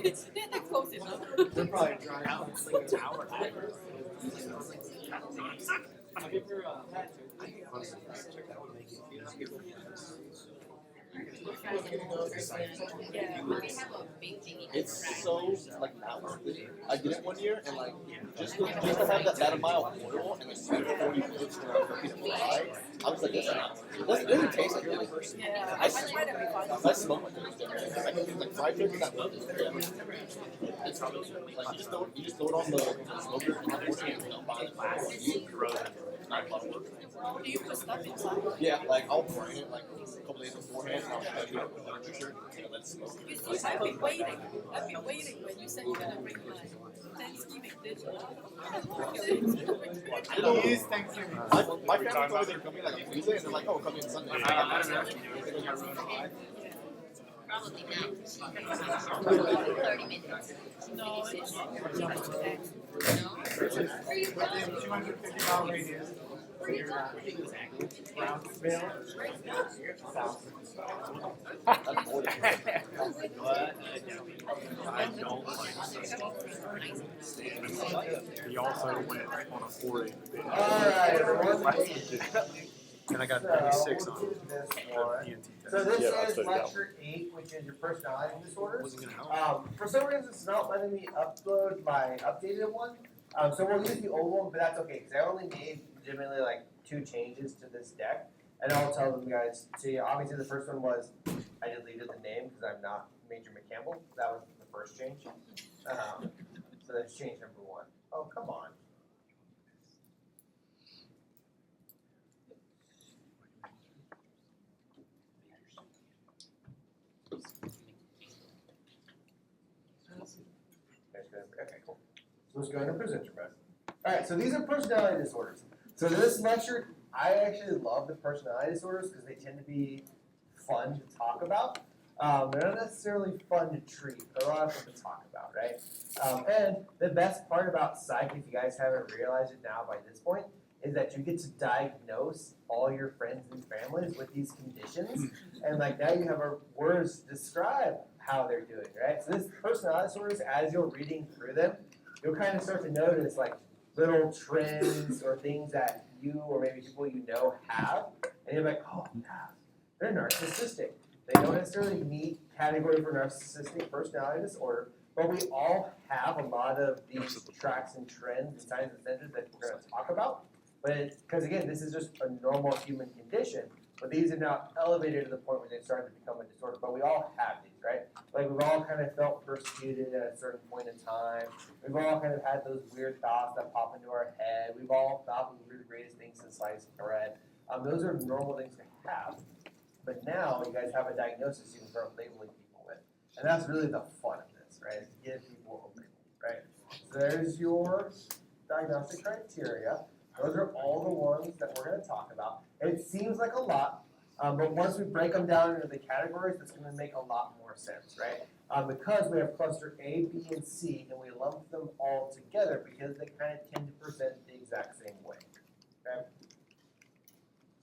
They're close enough. They're probably driving. It's so like not worth it. I did it one year and like just to have that amount of oil and it's like 40 minutes for people to fry. I was like, it doesn't taste like it. I smoke like this. I can do like fried turkey, not worth it. It's like you just throw it on the smoker and you don't buy it. 9 o'clock work. Do you put stuff inside? Yeah, like I'll bring it like a couple days beforehand, and I'll shut it with temperature, and let it smoke. You see, I've been waiting when you said you're gonna bring my Thanksgiving dish. He is Thanksgiving. My family told me they were coming like on Tuesday, and they're like, "Oh, we're coming on Sunday." I don't know if you do it. Probably not. 30 minutes. No, it's No? Within 250-mile radius. Brownsville, South. I don't like He also went on a 4-8 bid. Alright, everyone. And I got So, 96 on we'll do this one. ENT So test. this Yeah, I is took that lecture 8, which is your personality disorders. Wasn't gonna help. For some reason, it's not letting me upload my updated one. So we'll use the old one, but that's okay, because I only made legitimately like 2 changes to this deck. And I'll tell them guys, see, obviously the first one was, I deleted the name because I'm not Major McCampbell. That was the first change. So that's change number 1. Oh, come on. Okay, cool. So let's go ahead and present your best. Alright, so these are personality disorders. So this lecture, I actually love the personality disorders because they tend to be fun to talk about. They're not necessarily fun to treat, but a lot of fun to talk about, right? And the best part about psych, if you guys haven't realized it now by this point, is that you get to diagnose all your friends and families with these conditions. And like now you have words to describe how they're doing, right? So this personality disorders, as you're reading through them, you'll kind of start to notice like little trends or things that you or maybe people you know have. And you're like, oh, yeah, they're narcissistic. They don't necessarily meet category for narcissistic personality disorder, but we all have a lot of these tracks and trends and signs and symptoms that we're going to talk about. But because again, this is just a normal human condition, but these are now elevated to the point where they started to become a disorder. But we all have these, right? Like we've all kind of felt persecuted at a certain point in time. We've all kind of had those weird thoughts that pop into our head. We've all thought we were the greatest things since sliced bread. Those are normal things to have. But now you guys have a diagnosis you can start labeling people with. And that's really the fun of this, right? Is to give people a label, right? So there's your diagnostic criteria. Those are all the ones that we're going to talk about. It seems like a lot, but once we break them down into the categories, it's going to make a lot more sense, right? Because we have cluster A, B, and C, and we lump them all together because they kind of tend to present the exact same way, okay?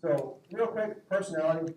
So real quick, personality.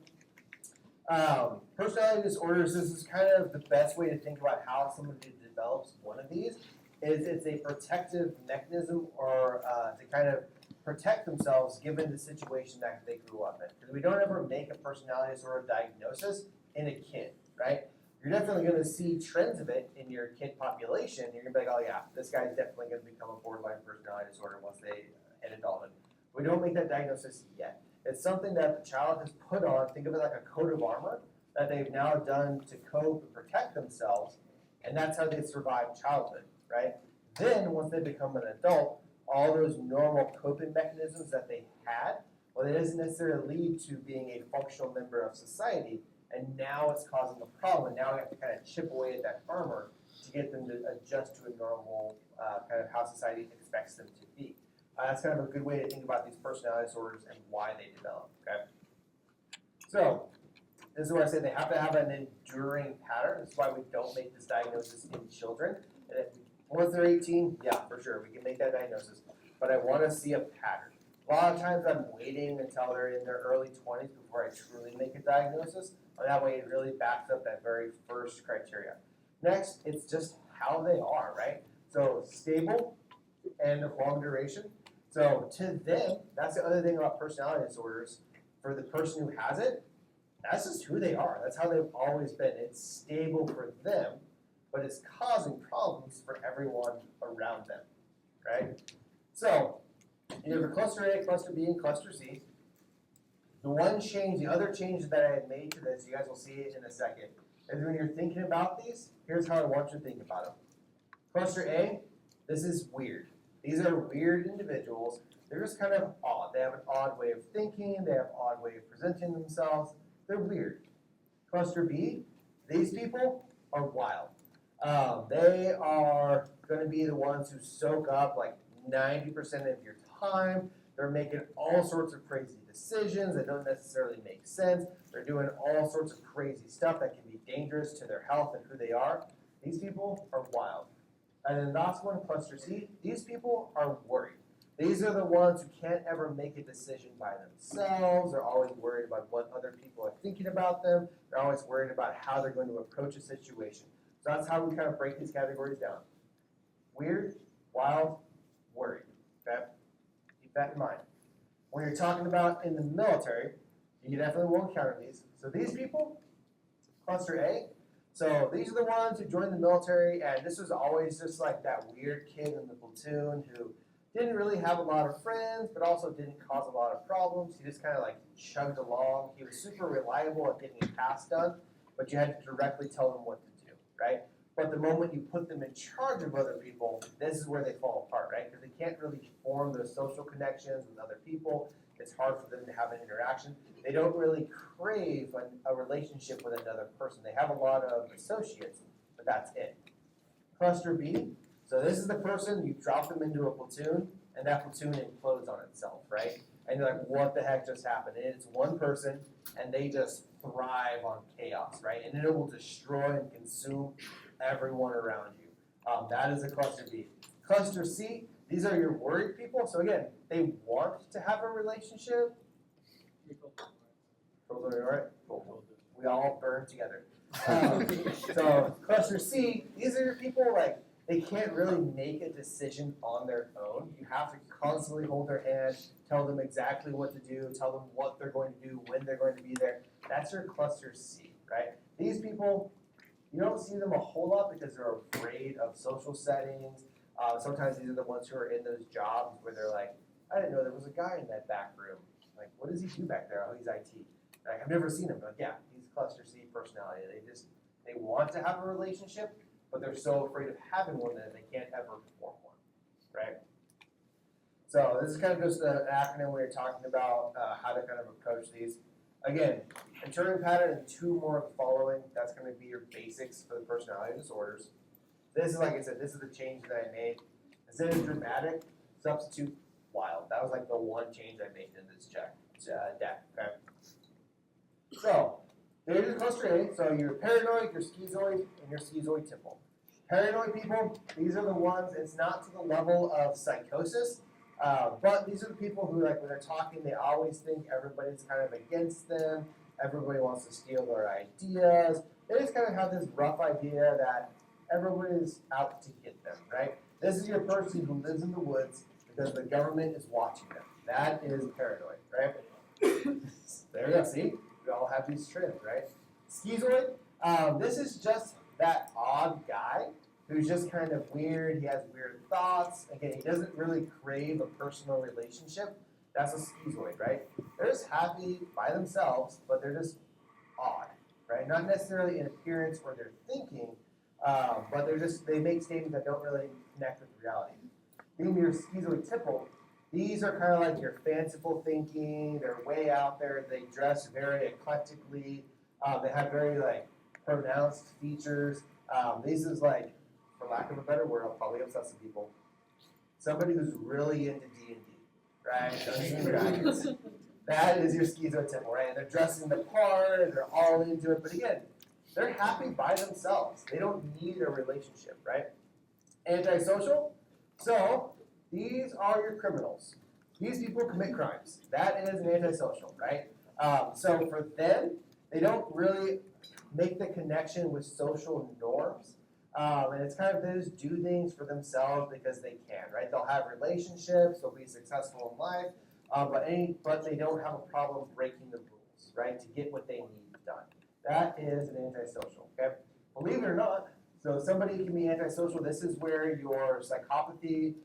Personality disorders, this is kind of the best way to think about how somebody develops one of these, is it's a protective mechanism or to kind of protect themselves given the situation that they grew up in. Because we don't ever make a personality disorder diagnosis in a kid, right? You're definitely going to see trends of it in your kid population. You're going to be like, oh yeah, this guy's definitely going to become a borderline personality disorder once they hit adulthood. We don't make that diagnosis yet. It's something that the child has put on, think of it like a coat of armor, that they've now done to cope and protect themselves, and that's how they survive childhood, right? Then, once they become an adult, all those normal coping mechanisms that they had, well, it doesn't necessarily lead to being a functional member of society, and now it's causing a problem, and now we have to kind of chip away at that armor to get them to adjust to a normal kind of how society expects them to be. That's kind of a good way to think about these personality disorders and why they develop, okay? So, this is where I say they have to have an enduring pattern. That's why we don't make this diagnosis in children. And if, once they're 18, yeah, for sure, we can make that diagnosis. But I want to see a pattern. A lot of times I'm waiting until they're in their early 20s before I truly make a diagnosis. And that way it really backs up that very first criteria. Next, it's just how they are, right? So stable and of long duration. So to them, that's the other thing about personality disorders. For the person who has it, that's just who they are. That's how they've always been. It's stable for them, but it's causing problems for everyone around them, right? So you have a cluster A, cluster B, and cluster C. The other change that I had made to this, you guys will see it in a second, is when you're thinking about these, here's how I want you to think about them. Cluster A, this is weird. These are weird individuals. They're just kind of odd. They have an odd way of thinking. They have an odd way of presenting themselves. They're weird. Cluster B, these people are wild. They are going to be the ones who soak up like 90% of your time. They're making all sorts of crazy decisions that don't necessarily make sense. They're doing all sorts of crazy stuff that can be dangerous to their health and who they are. These people are wild. And then last one, cluster C, these people are worried. These are the ones who can't ever make a decision by themselves. They're always worried about what other people are thinking about them. They're always worried about how they're going to approach a situation. So that's how we kind of break these categories down. Weird, wild, worried. Okay? Keep that in mind. When you're talking about in the military, you definitely will encounter these. So these people, cluster A, so these are the ones who joined the military, and this was always just like that weird kid in the platoon who didn't really have a lot of friends, but also didn't cause a lot of problems. He just kind of like chugged along. He was super reliable at getting a task done, but you had to directly tell them what to do, right? But the moment you put them in charge of other people, this is where they fall apart, right? Because they can't really form those social connections with other people. It's hard for them to have an interaction. They don't really crave a relationship with another person. They have a lot of associates, but that's it. Cluster B, so this is the person, you drop them into a platoon, and that platoon implodes on itself, right? And you're like, what the heck just happened? And it's one person, and they just thrive on chaos, right? And it will destroy and consume everyone around you. That is a cluster B. Cluster C, these are your worried people. So again, they want to have a relationship. Totally all right? Cool. We all burn together. So cluster C, these are your people like they can't really make a decision on their own. You have to constantly hold their hand, tell them exactly what to do, tell them what they're going to do, when they're going to be there. That's your cluster C, right? These people, you don't see them a whole lot because they're afraid of social settings. Sometimes these are the ones who are in those jobs where they're like, I didn't know there was a guy in that back room. Like, what does he do back there? Oh, he's IT. Like, I've never seen him. Like, yeah, he's cluster C personality. They want to have a relationship, but they're so afraid of having one that they can't ever form one, right? So this is kind of just an acronym we were talking about how to kind of approach these. Again, internal pattern and two more of the following. That's going to be your basics for the personality disorders. This is, like I said, this is the change that I made. Instead of dramatic, substitute wild. That was like the one change I made in this deck, okay? So, there's your cluster A. So you're paranoid, you're schizoid, and you're schizoid typical. Paranoid people, these are the ones, it's not to the level of psychosis, but these are the people who, like, when they're talking, they always think everybody's kind of against them. Everybody wants to steal their ideas. They just kind of have this rough idea that everybody's out to get them, right? This is your person who lives in the woods because the government is watching them. That is paranoid, right? There you go, see? We all have these trends, right? Schizoid, this is just that odd guy who's just kind of weird. He has weird thoughts. Again, he doesn't really crave a personal relationship. That's a schizoid, right? They're just happy by themselves, but they're just odd, right? Not necessarily in appearance or their thinking, but they make statements that don't really connect with reality. Being your schizoid typical, these are kind of like your fanciful thinking. They're way out there. They dress very eclectically. They have very like pronounced features. This is like, for lack of a better word, I'll probably upset some people. Somebody who's really into D&D, right? Dungeons and Dragons. That is your schizotypical, right? And they're dressing the part, and they're all into it. But again, they're happy by themselves. They don't need a relationship, right? Antisocial. So these are your criminals. These people commit crimes. That is an antisocial, right? So for them, they don't really make the connection with social norms. And it's kind of they just do things for themselves because they can, right? They'll have relationships, they'll be successful in life, but they don't have a problem breaking the rules, right? To get what they need done. That is an antisocial, okay? Believe it or not, so somebody can be antisocial. This is where your psychopathy,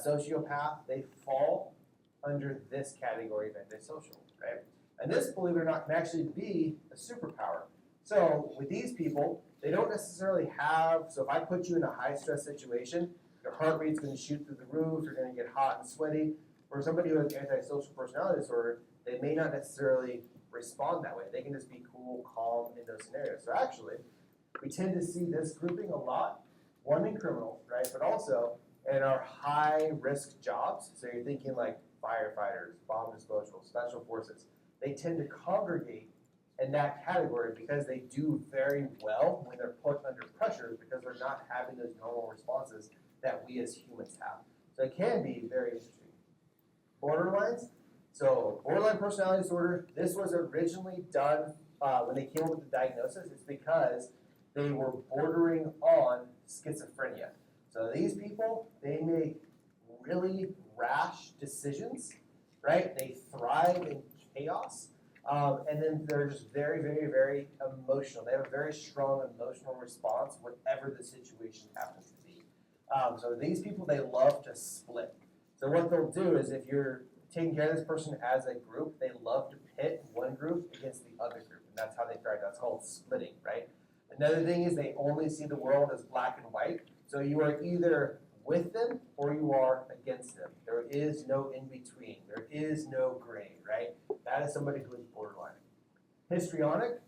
sociopath, they fall under this category of antisocial, right? And this, believe it or not, can actually be a superpower. So with these people, they don't necessarily have, so if I put you in a high stress situation, your heart rate's gonna shoot through the roof, you're gonna get hot and sweaty. For somebody who has antisocial personality disorder, they may not necessarily respond that way. They can just be cool, calm in those scenarios. So actually, we tend to see this grouping a lot, one in criminals, right, but also in our high-risk jobs. So you're thinking like firefighters, bomb disposal, special forces. They tend to congregate in that category because they do very well when they're put under pressure because they're not having those normal responses that we as humans have. So it can be very interesting. Borderlines. So borderline personality disorder, this was originally done when they came up with the diagnosis. It's because they were bordering on schizophrenia. So these people, they make really rash decisions, right? They thrive in chaos. And then they're just very, very, very emotional. They have a very strong emotional response, whatever the situation happens to be. So these people, they love to split. So what they'll do is if you're taking care of this person as a group, they love to pit one group against the other group. And that's how they thrive. That's called splitting, right? Another thing is they only see the world as black and white. So you are either with them or you are against them. There is no in between. There is no gray, right? That is somebody who is borderline. Histrionic.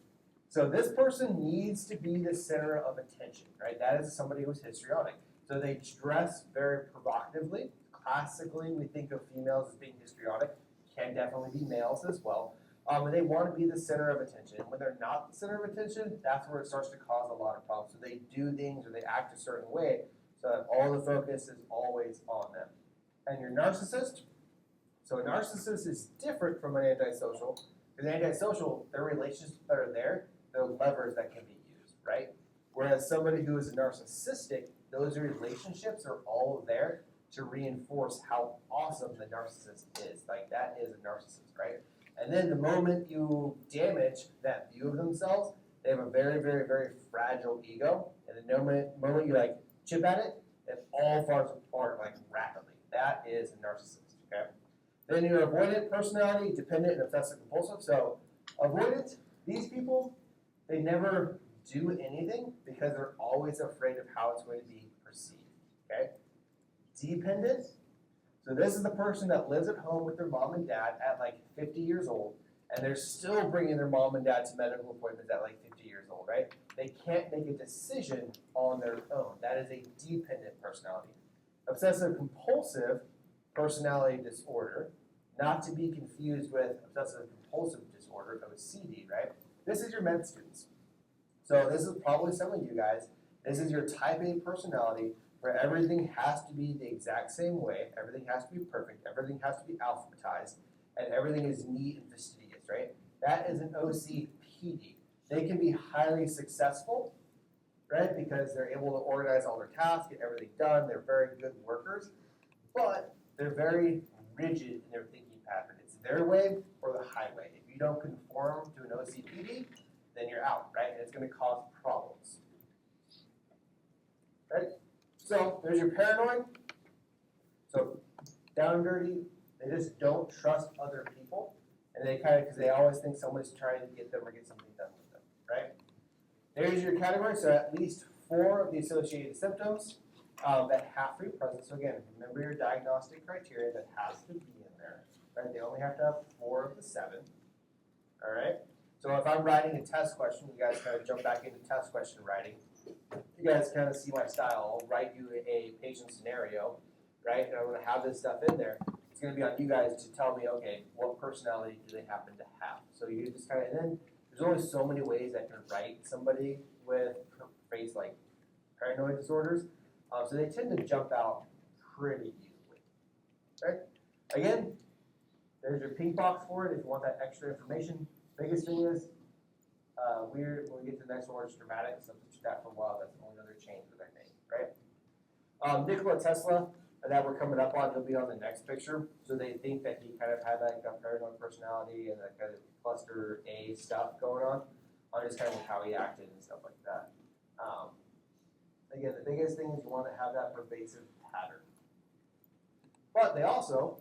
So this person needs to be the center of attention, right? That is somebody who's histrionic. So they dress very provocatively. Classically, we think of females as being histrionic. Can definitely be males as well. And they want to be the center of attention. And when they're not the center of attention, that's where it starts to cause a lot of problems. So they do things or they act a certain way so that all the focus is always on them. And your narcissist, so a narcissist is different from an antisocial. Because antisocial, their relationships that are there, they're levers that can be used, right? Whereas somebody who is narcissistic, those relationships are all there to reinforce how awesome the narcissist is. Like, that is a narcissist, right? And then the moment you damage that view of themselves, they have a very, very, very fragile ego. And the moment you like chip at it, it all falls apart like rapidly. That is a narcissist, okay? Then your avoidant personality, dependent and obsessive compulsive. So avoidant, these people, they never do anything because they're always afraid of how it's going to be perceived, okay? Dependent, so this is the person that lives at home with their mom and dad at like 50 years old, and they're still bringing their mom and dad to medical appointments at like 50 years old, right? They can't make a decision on their own. That is a dependent personality. Obsessive compulsive personality disorder, not to be confused with obsessive compulsive disorder, OCD, right? This is your med students. So this is probably some of you guys. This is your type A personality where everything has to be the exact same way, everything has to be perfect, everything has to be alphabetized, and everything is neat and fastidious, right? That is an OCPD. They can be highly successful, right, because they're able to organize all their tasks, get everything done, they're very good workers, but they're very rigid in their thinking pattern. It's their way or the highway. If you don't conform to an OCPD, then you're out, right, and it's going to cause problems, right? So there's your paranoid. So down and dirty, they just don't trust other people, and they kind of, because they always think someone's trying to get them or get something done with them, right? There's your category. So at least 4 of the associated symptoms that have to be present. So again, remember your diagnostic criteria that has to be in there, right? They only have to have 4 of the 7. All right. So if I'm writing a test question, you guys kind of jump back into test question writing. You guys kind of see my style. I'll write you a patient scenario, right? And I'm going to have this stuff in there. It's going to be on you guys to tell me, okay, what personality do they happen to have? So you just kind of, and then there's only so many ways I can write somebody with traits like paranoid disorders. So they tend to jump out pretty easily, right? Again, there's your pink box for it if you want that extra information. Biggest thing is, when we get to the next one, it's dramatic. Substitute that for a while. That's the only other change that I made, right? Nikola Tesla, that we're coming up on, he'll be on the next picture. So they think that he kind of had like a paranoid personality and that kind of cluster A stuff going on just kind of how he acted and stuff like that. Again, the biggest thing is you want to have that pervasive pattern. But they also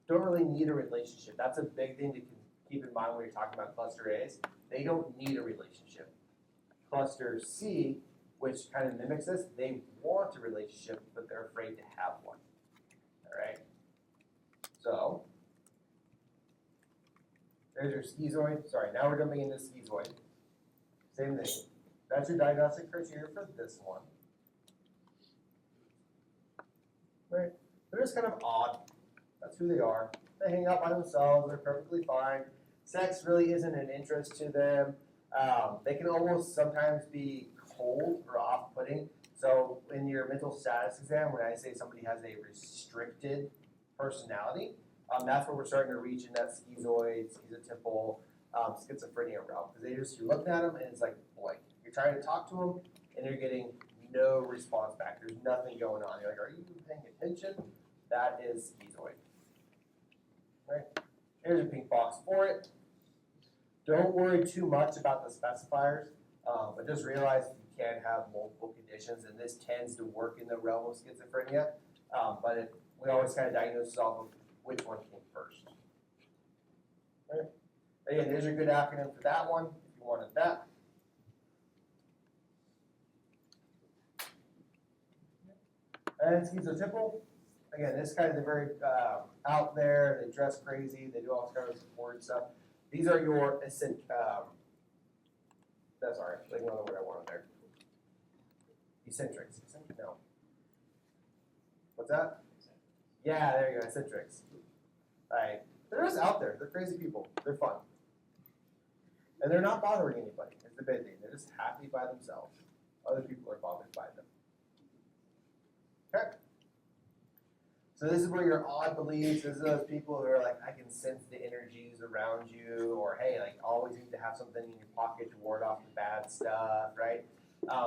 don't really need a relationship. That's a big thing to keep in mind when you're talking about cluster A's. They don't need a relationship. Cluster C, which kind of mimics this. They want a relationship, but they're afraid to have one. All right. So there's your schizoid. Sorry, now we're jumping into schizoid. Same thing. That's your diagnostic criteria for this one. Right? They're just kind of odd. That's who they are. They hang out by themselves. They're perfectly fine. Sex really isn't an interest to them. They can almost sometimes be cold or off-putting. So in your mental status exam, when I say somebody has a restricted personality, that's where we're starting to reach in that schizoid, schizotypal, schizophrenia realm. Because you're looking at them and it's like blank. You're trying to talk to them and you're getting no response back. There's nothing going on. You're like, are you paying attention? That is schizoid. Right? Here's your pink box for it. Don't worry too much about the specifiers, but just realize you can have multiple conditions, and this tends to work in the realm of schizophrenia. But we always kind of diagnose off of which one came first. Right? Again, there's your good acronym for that one, if you wanted that. And schizotypal, again, this kind of the very out there, they dress crazy, they do all kinds of support stuff. These are your that's sorry, like another word I wanted there. Eccentrics. No. What's that? Yeah, there you go, eccentrics. Right. They're just out there. They're crazy people. They're fun. And they're not bothering anybody. It's the big thing. They're just happy by themselves. Other people are bothered by them. Okay. So this is where your odd beliefs, this is those people who are like, I can sense the energies around you, or hey, like always need to have something in your pocket to ward off the bad stuff, right?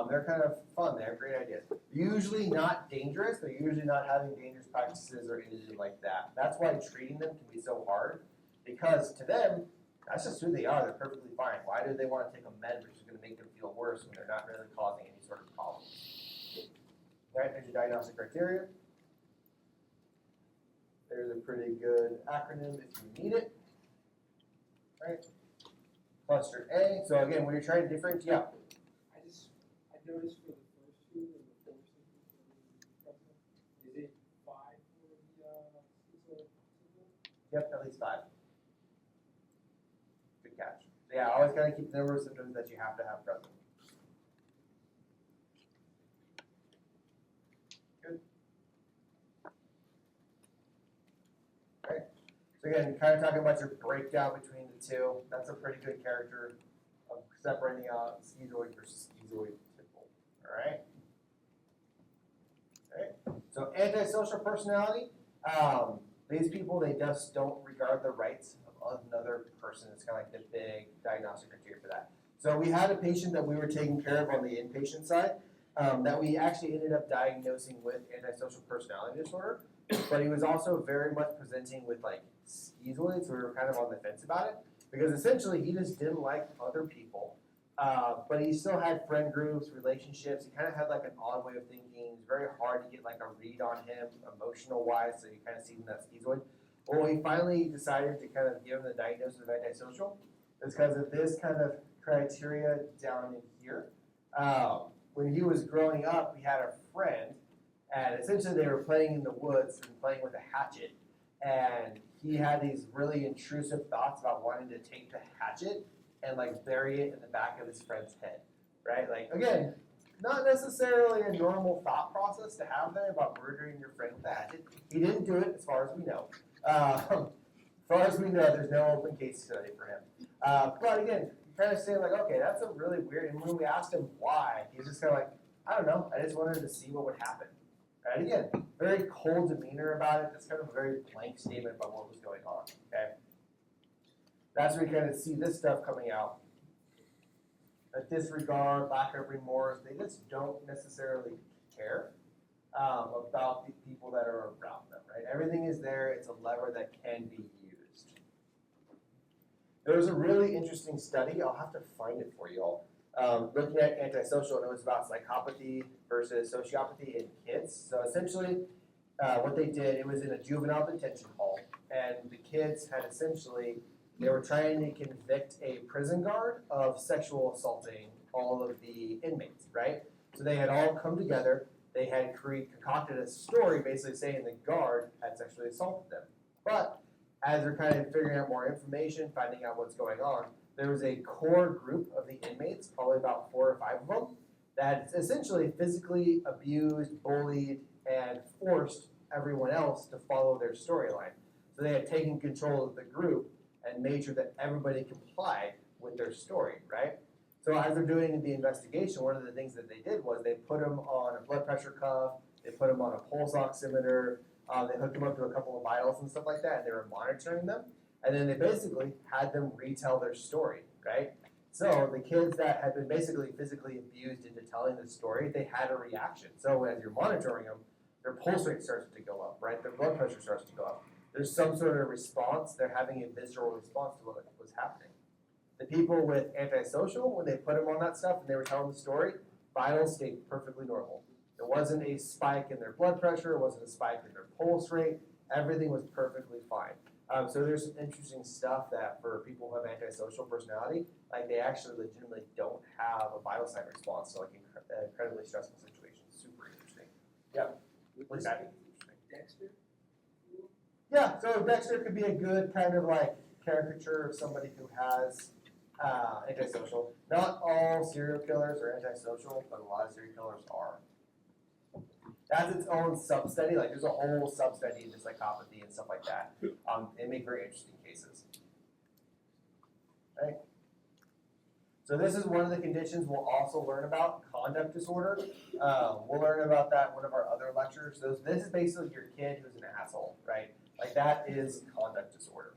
They're kind of fun, they have great ideas. Usually not dangerous, they're usually not having dangerous practices or anything like that. That's why treating them can be so hard, because to them, that's just who they are, they're perfectly fine. Why do they want to take a med which is going to make them feel worse when they're not really causing any sort of problem? All right, there's your diagnostic criteria. There's a pretty good acronym if you need it. Right? Cluster A. So again, when you're trying to differentiate, yeah. I noticed for the first two and the fourth is it 5 for the Yep, at least 5. Good catch. So yeah, always kind of keep the number of symptoms that you have to have present. Good. Okay. So again, kind of talking about your breakdown between the two. That's a pretty good character of separating out schizoid versus schizoid typical. All right. Okay. So antisocial personality. These people, they just don't regard the rights of another person. It's kind of like the big diagnostic criteria for that. So we had a patient that we were taking care of on the inpatient side that we actually ended up diagnosing with antisocial personality disorder, but he was also very much presenting with like schizoid, so we were kind of on the fence about it, because essentially he just didn't like other people, but he still had friend groups, relationships. He kind of had like an odd way of thinking. It's very hard to get like a read on him emotional wise, so you kind of see him that schizoid. Well, we finally decided to kind of give him the diagnosis of antisocial. It's because of this kind of criteria down in here. When he was growing up, he had a friend, and essentially they were playing in the woods and playing with a hatchet, and he had these really intrusive thoughts about wanting to take the hatchet and like bury it in the back of his friend's head, right? Like, again, not necessarily a normal thought process to have there about murdering your friend with a hatchet. He didn't do it as far as we know. As far as we know, there's no open case study for him. But again, you're kind of saying like, okay, that's a really weird, and when we asked him why, he's just kind of like, I don't know, I just wanted to see what would happen. Right? Again, very cold demeanor about it. That's kind of a very blank statement about what was going on. Okay, that's where you kind of see this stuff coming out. A disregard, lack of remorse. They just don't necessarily care about the people that are around them. Right? Everything is there. It's a lever that can be used. There was a really interesting study. I'll have to find it for you all. Looking at antisocial, and it was about psychopathy versus sociopathy in kids. So essentially, what they did, it was in a juvenile detention hall, and the kids had essentially, they were trying to convict a prison guard of sexual assaulting all of the inmates, right? So they had all come together. They had concocted a story basically saying the guard had sexually assaulted them. But as they're kind of figuring out more information, finding out what's going on, there was a core group of the inmates, probably about 4 or 5 of them, that essentially physically abused, bullied, and forced everyone else to follow their storyline. So they had taken control of the group and made sure that everybody complied with their story, right? So as they're doing the investigation, one of the things that they did was they put them on a blood pressure cuff, they put them on a pulse oximeter, they hooked them up to a couple of vitals and stuff like that, and they were monitoring them. And then they basically had them retell their story, right? So the kids that had been basically physically abused into telling the story, they had a reaction. So as you're monitoring them, their pulse rate starts to go up, right? Their blood pressure starts to go up. There's some sort of response. They're having a visceral response to what was happening. The people with antisocial, when they put them on that stuff and they were telling the story, vitals stayed perfectly normal. There wasn't a spike in their blood pressure. It wasn't a spike in their pulse rate. Everything was perfectly fine. So there's some interesting stuff that for people who have antisocial personality, like they actually legitimately don't have a vital sign response to like incredibly stressful situations. Super interesting. Yeah. What's that? Dexter? Yeah, so Dexter could be a good kind of like caricature of somebody who has antisocial. Not all serial killers are antisocial, but a lot of serial killers are. That's its own sub-study. Like there's a whole sub-study into psychopathy and stuff like that. They make very interesting cases. Okay. So this is one of the conditions we'll also learn about, conduct disorder. We'll learn about that in one of our other lectures. So this is basically your kid who's an asshole, right? Like that is conduct disorder.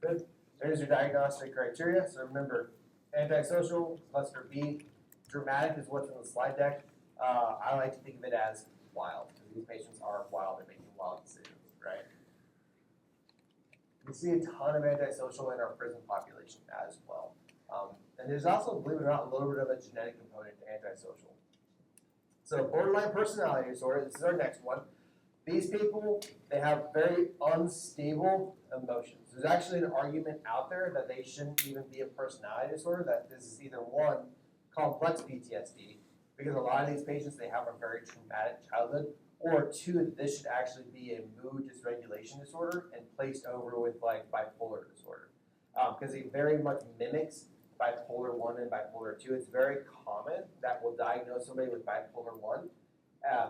Good. There's your diagnostic criteria. So remember, antisocial, cluster B. Dramatic is what's in the slide deck. I like to think of it as wild, because these patients are wild and making wild decisions, right? We see a ton of antisocial in our prison population as well. And there's also, believe it or not, a little bit of a genetic component to antisocial. So borderline personality disorder, this is our next one. These people, they have very unstable emotions. There's actually an argument out there that they shouldn't even be a personality disorder, that this is either one, complex PTSD, because a lot of these patients, they have a very traumatic childhood, or two, that this should actually be a mood dysregulation disorder and placed over with like bipolar disorder. Because it very much mimics bipolar 1 and bipolar 2. It's very common that we'll diagnose somebody with bipolar 1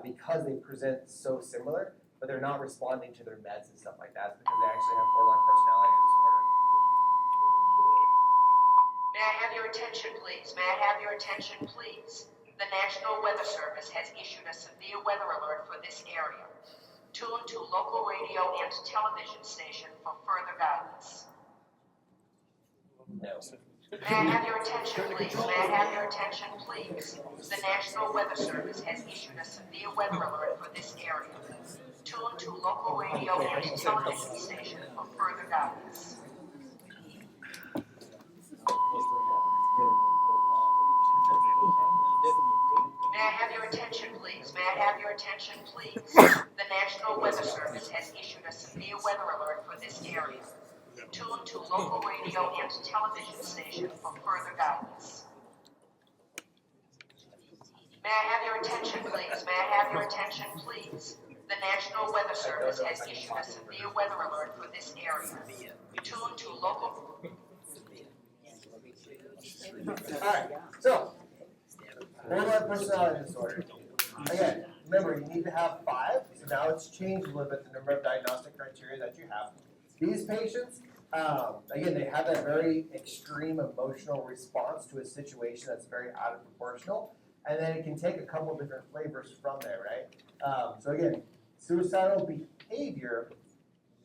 because they present so similar, but they're not responding to their meds and stuff like that. It's because they actually have borderline personality disorder. May I have your attention, please? May I have your attention, please? The National Weather Service has issued a severe weather alert for this area. Tune to local radio and television station for further guidance. No. May I have your attention, please? May I have your attention, please? The National Weather Service has issued a severe weather alert for this area. Tune to local radio and television station for further guidance. May I have your attention, please? May I have your attention, please? The National Weather Service has issued a severe weather alert for this area. Tune to local radio and television station for further guidance. May I have your attention, please? May I have your attention, please? The National Weather Service has issued a severe weather alert for this area. Tune to local. Alright, so borderline personality disorder. Again, remember you need to have 5, so now it's changed a little bit the number of diagnostic criteria that you have. These patients, again, they have that very extreme emotional response to a situation that's very out of proportional, and then it can take a couple different flavors from there, right? So again, suicidal behavior,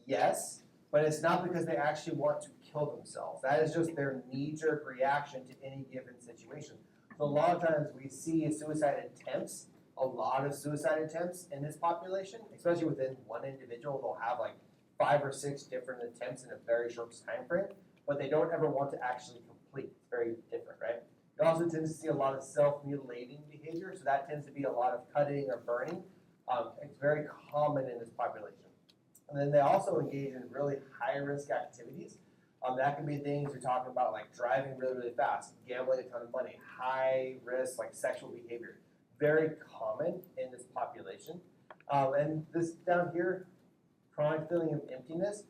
yes, but it's not because they actually want to kill themselves. That is just their knee-jerk reaction to any given situation. So a lot of times we see suicide attempts, a lot of suicide attempts in this population, especially within one individual. They'll have like 5 or 6 different attempts in a very short time frame, but they don't ever want to actually complete. It's very different, right? You also tend to see a lot of self-mutilating behavior, so that tends to be a lot of cutting or burning. It's very common in this population. And then they also engage in really high-risk activities. That can be things you're talking about like driving really, really fast, gambling a ton of money, high risk like sexual behavior. Very common in this population. And this down here, chronic feeling of emptiness,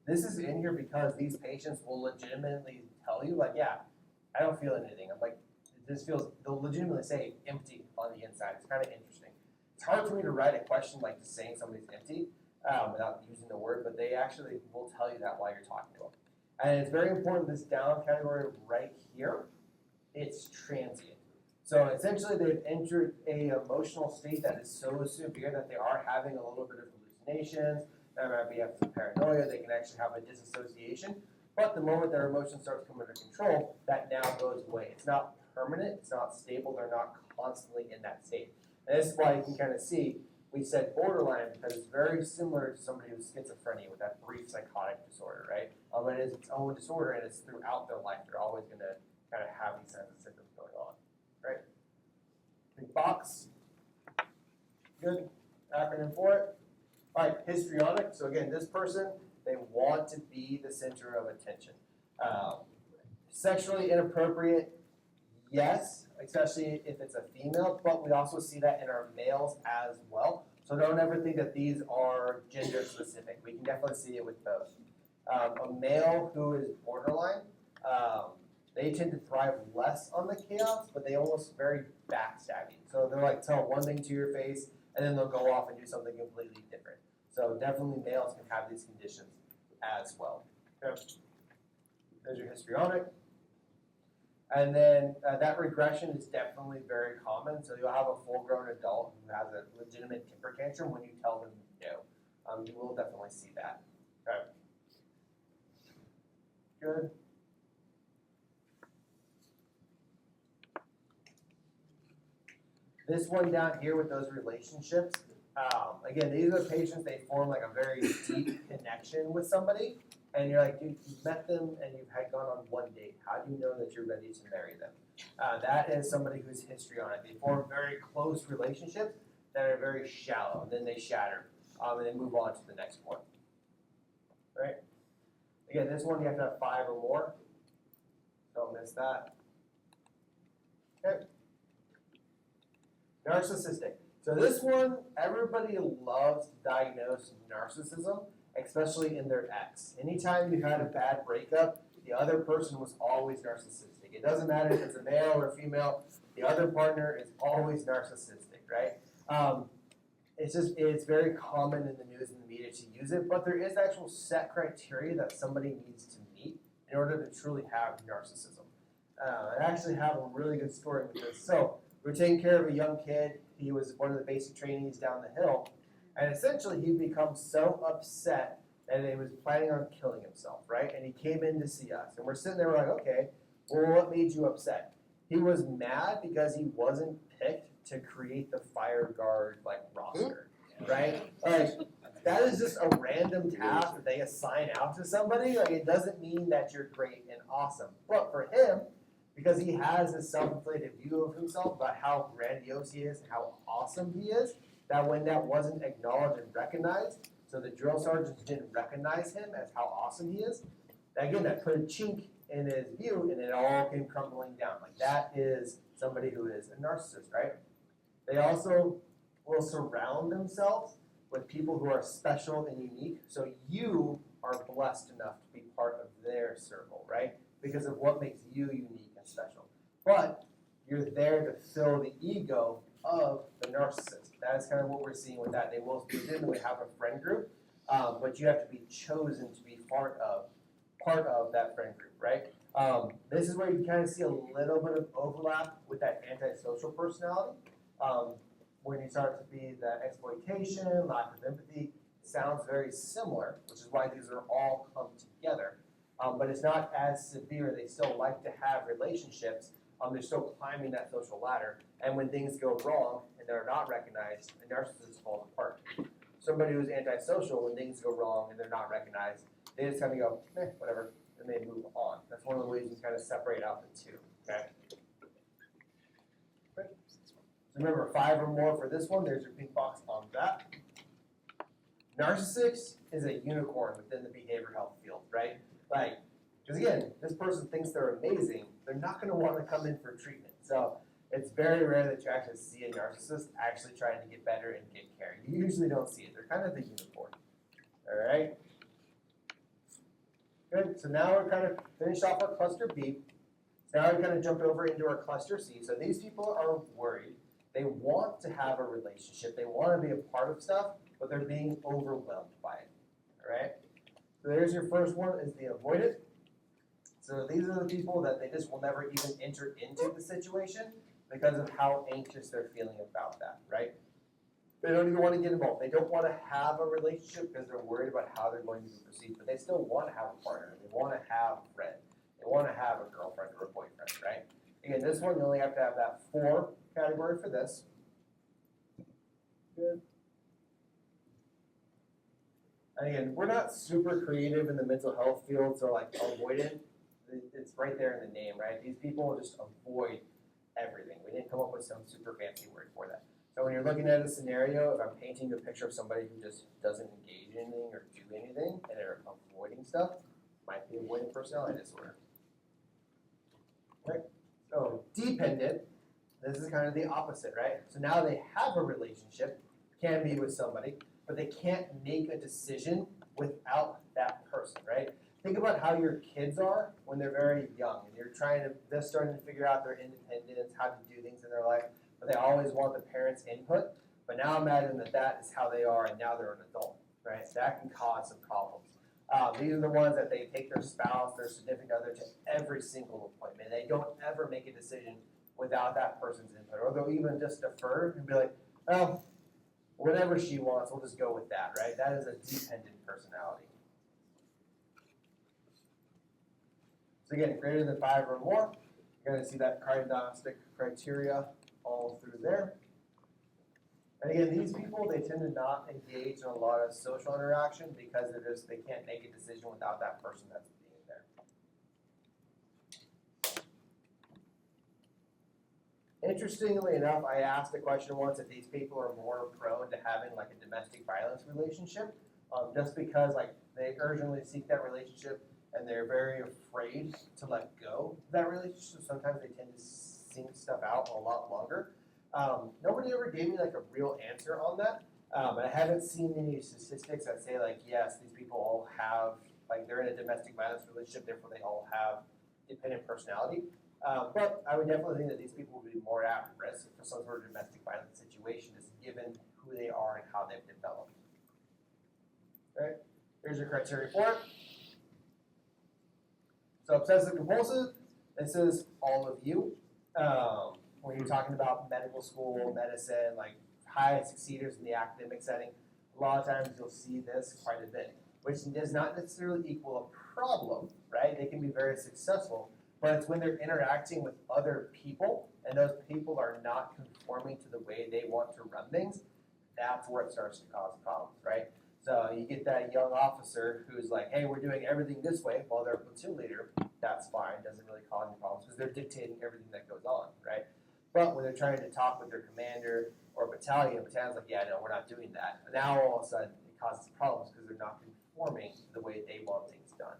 this is in here because these patients will legitimately tell you, like, yeah, I don't feel anything. I'm like, this feels, they'll legitimately say empty on the inside. It's kind of interesting. It's hard for me to write a question like just saying somebody's empty without using the word, but they actually will tell you that while you're talking to them. And it's very important, this down category right here, it's transient. So essentially they've entered a emotional state that is so severe that they are having a little bit of hallucinations, there might be some paranoia, they can actually have a disassociation, but the moment their emotion starts coming under control, that now goes away. It's not permanent, it's not stable, they're not constantly in that state. And this is why you can kind of see, we said borderline because it's very similar to somebody with schizophrenia with that brief psychotic disorder, right? It is its own disorder and it's throughout their life. They're always going to kind of have these kinds of symptoms going on, right? Big box. Good acronym for it. All right, histrionic. So again, this person, they want to be the center of attention. Sexually inappropriate, yes, especially if it's a female, but we also see that in our males as well. So don't ever think that these are gender specific. We can definitely see it with both. A male who is borderline, they tend to thrive less on the chaos, but they almost very backstabbing. So they're like tell one thing to your face, and then they'll go off and do something completely different. So definitely males can have these conditions as well. Okay. There's your histrionic. And then that regression is definitely very common. So you'll have a full-grown adult who has a legitimate temper tantrum when you tell them no. You will definitely see that. Okay. Good. This one down here with those relationships, again, these are patients, they form like a very deep connection with somebody, and you're like, dude, you've met them and you've had gone on one date. How do you know that you're ready to marry them? That is somebody who's histrionic. They form very close relationships that are very shallow, and then they shatter, and then move on to the next one. Right? Again, this one you have to have 5 or more. Don't miss that. Okay. Narcissistic. So this one, everybody loves to diagnose narcissism, especially in their ex. Anytime you had a bad breakup, the other person was always narcissistic. It doesn't matter if it's a male or a female, the other partner is always narcissistic, right? It's very common in the news and the media to use it, but there is actual set criteria that somebody needs to meet in order to truly have narcissism. I actually have a really good story with this. So we were taking care of a young kid. He was one of the basic trainees down the hill. And essentially he'd become so upset that he was planning on killing himself, right? And he came in to see us. And we're sitting there, we're like, okay, well, what made you upset? He was mad because he wasn't picked to create the fire guard roster, right? Like, that is just a random task that they assign out to somebody. Like, it doesn't mean that you're great and awesome. But for him, because he has this self-inflated view of himself about how grandiose he is and how awesome he is, that when that wasn't acknowledged and recognized, so the drill sergeants didn't recognize him as how awesome he is, again, that put a chink in his view and it all came crumbling down. Like, that is somebody who is a narcissist, right? They also will surround themselves with people who are special and unique, so you are blessed enough to be part of their circle, right? Because of what makes you unique and special. But you're there to fill the ego of the narcissist. That is kind of what we're seeing with that. They will legitimately have a friend group, but you have to be chosen to be part of that friend group, right? This is where you kind of see a little bit of overlap with that antisocial personality. When you start to be the exploitation, lack of empathy, it sounds very similar, which is why these are all come together. But it's not as severe. They still like to have relationships. They're still climbing that social ladder. And when things go wrong and they're not recognized, the narcissist falls apart. Somebody who's antisocial, when things go wrong and they're not recognized, they just kind of go, whatever, and they move on. That's one of the ways you kind of separate out the two. Okay. So remember, 5 or more for this one. There's your pink box on that. Narcissist is a unicorn within the behavioral health field, right? Like, because again, this person thinks they're amazing, they're not going to want to come in for treatment. So it's very rare that you actually see a narcissist actually trying to get better and get care. You usually don't see it. They're kind of the unicorn. All right? Good. So now we're kind of finished off our cluster B. So now we kind of jumped over into our cluster C. So these people are worried. They want to have a relationship. They want to be a part of stuff, but they're being overwhelmed by it. All right? So there's your first one, is the avoidant. So these are the people that they just will never even enter into the situation because of how anxious they're feeling about that, right? They don't even want to get involved. They don't want to have a relationship because they're worried about how they're going to be perceived, but they still want to have a partner. They want to have a friend. They want to have a girlfriend or a boyfriend, right? Again, this one, you only have to have that 4 category for this. Good. And again, we're not super creative in the mental health field, so like avoidant, it's right there in the name, right? These people just avoid everything. We didn't come up with some super fancy word for that. So when you're looking at a scenario, if I'm painting a picture of somebody who just doesn't engage in anything or do anything, and they're avoiding stuff, might be avoidant personality disorder. Right? So dependent, this is kind of the opposite, right? So now they have a relationship, can be with somebody, but they can't make a decision without that person, right? Think about how your kids are when they're very young and they're starting to figure out their independence, how to do things in their life, but they always want the parents' input. But now imagine that is how they are and now they're an adult, right? That can cause some problems. These are the ones that they take their spouse, their significant other to every single appointment. They don't ever make a decision without that person's input, or they'll even just defer and be like, well, whatever she wants, we'll just go with that, right? That is a dependent personality. So again, greater than 5 or more, you're going to see that diagnostic criteria all through there. And again, these people, they tend to not engage in a lot of social interaction because they can't make a decision without that person that's being there. Interestingly enough, I asked a question once if these people are more prone to having like a domestic violence relationship, just because like they urgently seek that relationship and they're very afraid to let go of that relationship. Sometimes they tend to sink stuff out a lot longer. Nobody ever gave me like a real answer on that. And I haven't seen any statistics that say like, yes, these people all have, like they're in a domestic violence relationship, therefore they all have dependent personality. But I would definitely think that these people would be more at risk for some sort of domestic violence situation, just given who they are and how they've developed. All right, here's your criteria for it. So obsessive compulsive, this is all of you. When you're talking about medical school, medicine, like high succeeders in the academic setting, a lot of times you'll see this quite a bit, which does not necessarily equal a problem, right? They can be very successful, but it's when they're interacting with other people and those people are not conforming to the way they want to run things, that's where it starts to cause problems, right? So you get that young officer who's like, hey, we're doing everything this way, while they're a platoon leader, that's fine, doesn't really cause any problems because they're dictating everything that goes on, right? But when they're trying to talk with their commander or battalion's like, yeah, no, we're not doing that. And now all of a sudden it causes problems because they're not conforming to the way they want things done.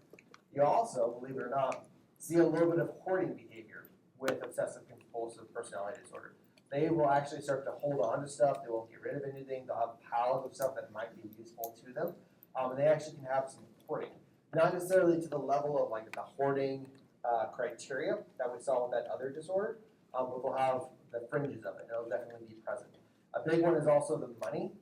You also, believe it or not, see a little bit of hoarding behavior with obsessive compulsive personality disorder. They will actually start to hold on to stuff. They won't get rid of anything. They'll have piles of stuff that might be useful to them. And they actually can have some hoarding. Not necessarily to the level of like the hoarding criteria that we saw with that other disorder, but they'll have the fringes of it. It'll definitely be present. A big one is also the money.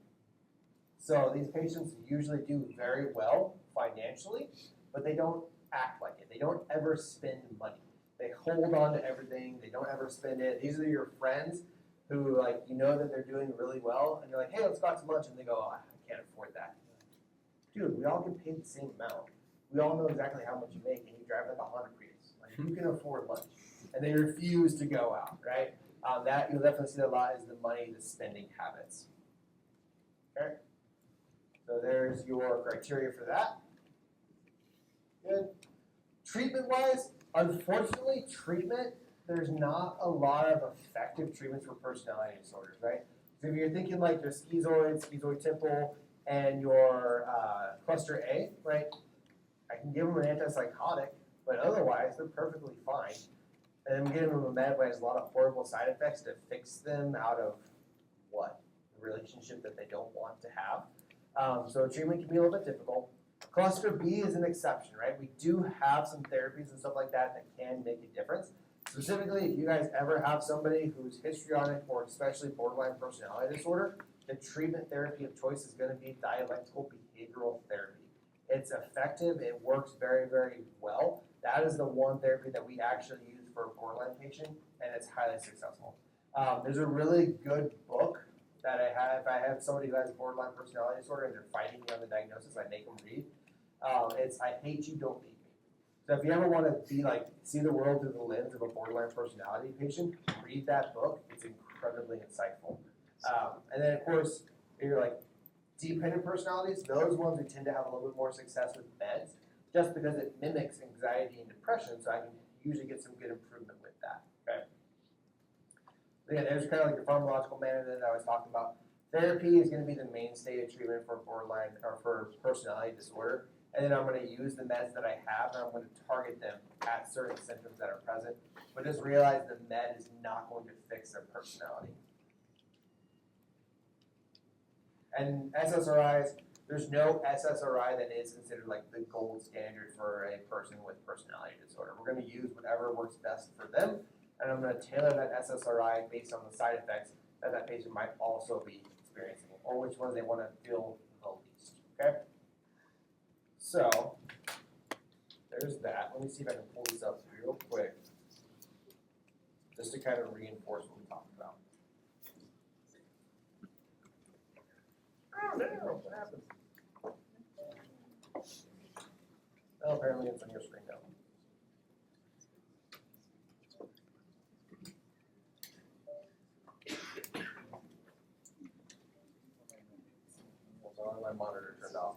So these patients usually do very well financially, but they don't act like it. They don't ever spend money. They hold on to everything. They don't ever spend it. These are your friends who, like, you know that they're doing really well, and you're like, hey, let's go out to lunch, and they go, oh, I can't afford that. Dude, we all get paid the same amount. We all know exactly how much you make, and you drive like a Honda Prius. Like, you can afford lunch. And they refuse to go out, right? That you'll definitely see a lot is the money, the spending habits. Okay? So there's your criteria for that. Good. Treatment-wise, unfortunately, there's not a lot of effective treatments for personality disorders, right? So if you're thinking like your schizoid temple, and your cluster A, right? I can give them an antipsychotic, but otherwise they're perfectly fine. And I'm giving them a med that has a lot of horrible side effects to fix them out of what? The relationship that they don't want to have. So treatment can be a little bit difficult. Cluster B is an exception, right? We do have some therapies and stuff like that that can make a difference. Specifically, if you guys ever have somebody who's histrionic or especially borderline personality disorder, the treatment therapy of choice is going to be dialectical behavioral therapy. It's effective, it works very, very well. That is the one therapy that we actually use for a borderline patient, and it's highly successful. There's a really good book that I have. If I have somebody who has borderline personality disorder and they're fighting me on the diagnosis, I make them read. It's I Hate You, Don't Leave Me. So if you ever want to be like, see the world through the lens of a borderline personality patient, read that book. It's incredibly insightful. And then of course, if you're like dependent personalities, those ones we tend to have a little bit more success with meds, just because it mimics anxiety and depression, so I can usually get some good improvement with that. Okay. Yeah, there's kind of like the pharmacological management that I was talking about. Therapy is going to be the mainstay of treatment for borderline or for personality disorder. And then I'm going to use the meds that I have, and I'm going to target them at certain symptoms that are present. But just realize the med is not going to fix their personality. And SSRIs, there's no SSRI that is considered like the gold standard for a person with personality disorder. We're going to use whatever works best for them, and I'm going to tailor that SSRI based on the side effects that that patient might also be experiencing, or which ones they want to feel the least. Okay? So, there's that. Let me see if I can pull this up real quick, just to kind of reinforce what we talked about. Oh no, what happened? Oh, apparently it's on your screen now. Well, my monitor turned off.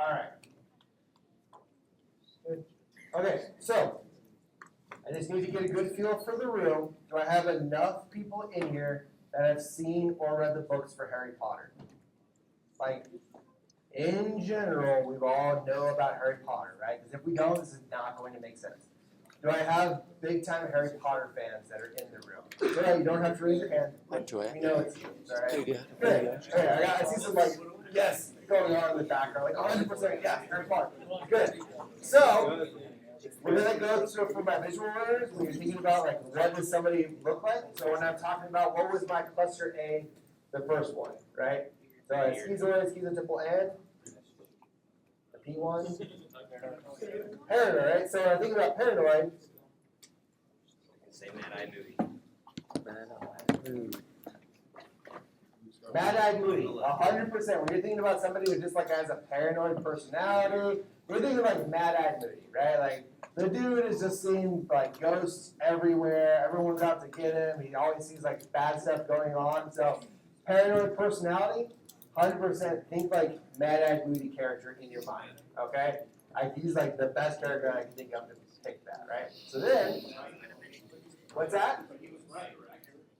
All right. Good. Okay, so I just need to get a good feel for the room. Do I have enough people in here that have seen or read the books for Harry Potter? Like, in general, we all know about Harry Potter, right? Because if we don't, this is not going to make sense. Do I have big-time Harry Potter fans that are in the room? So you don't have to raise your hand. We know it's you, all right? Good. Okay, I see some, like, yes going on in the background, like 100%, yeah, Harry Potter. Good. So, we're going to go through for my visual learners when you're thinking about, like, what does somebody look like? So when I'm talking about what was my cluster A, the first one, right? So schizoid, schizotypal, and the P1. Paranoid, right? So when I think about paranoid, Say mad-eyed movie. Mad-eyed moody, 100%. When you're thinking about somebody who just like has a paranoid personality, you're thinking like mad-eyed moody, right? Like the dude is just seeing like ghosts everywhere. Everyone's out to get him. He always sees like bad stuff going on. So paranoid personality, 100%. Think like mad-eyed moody character in your mind. Okay, he's like the best character I can think of to pick that, right? So then, what's that?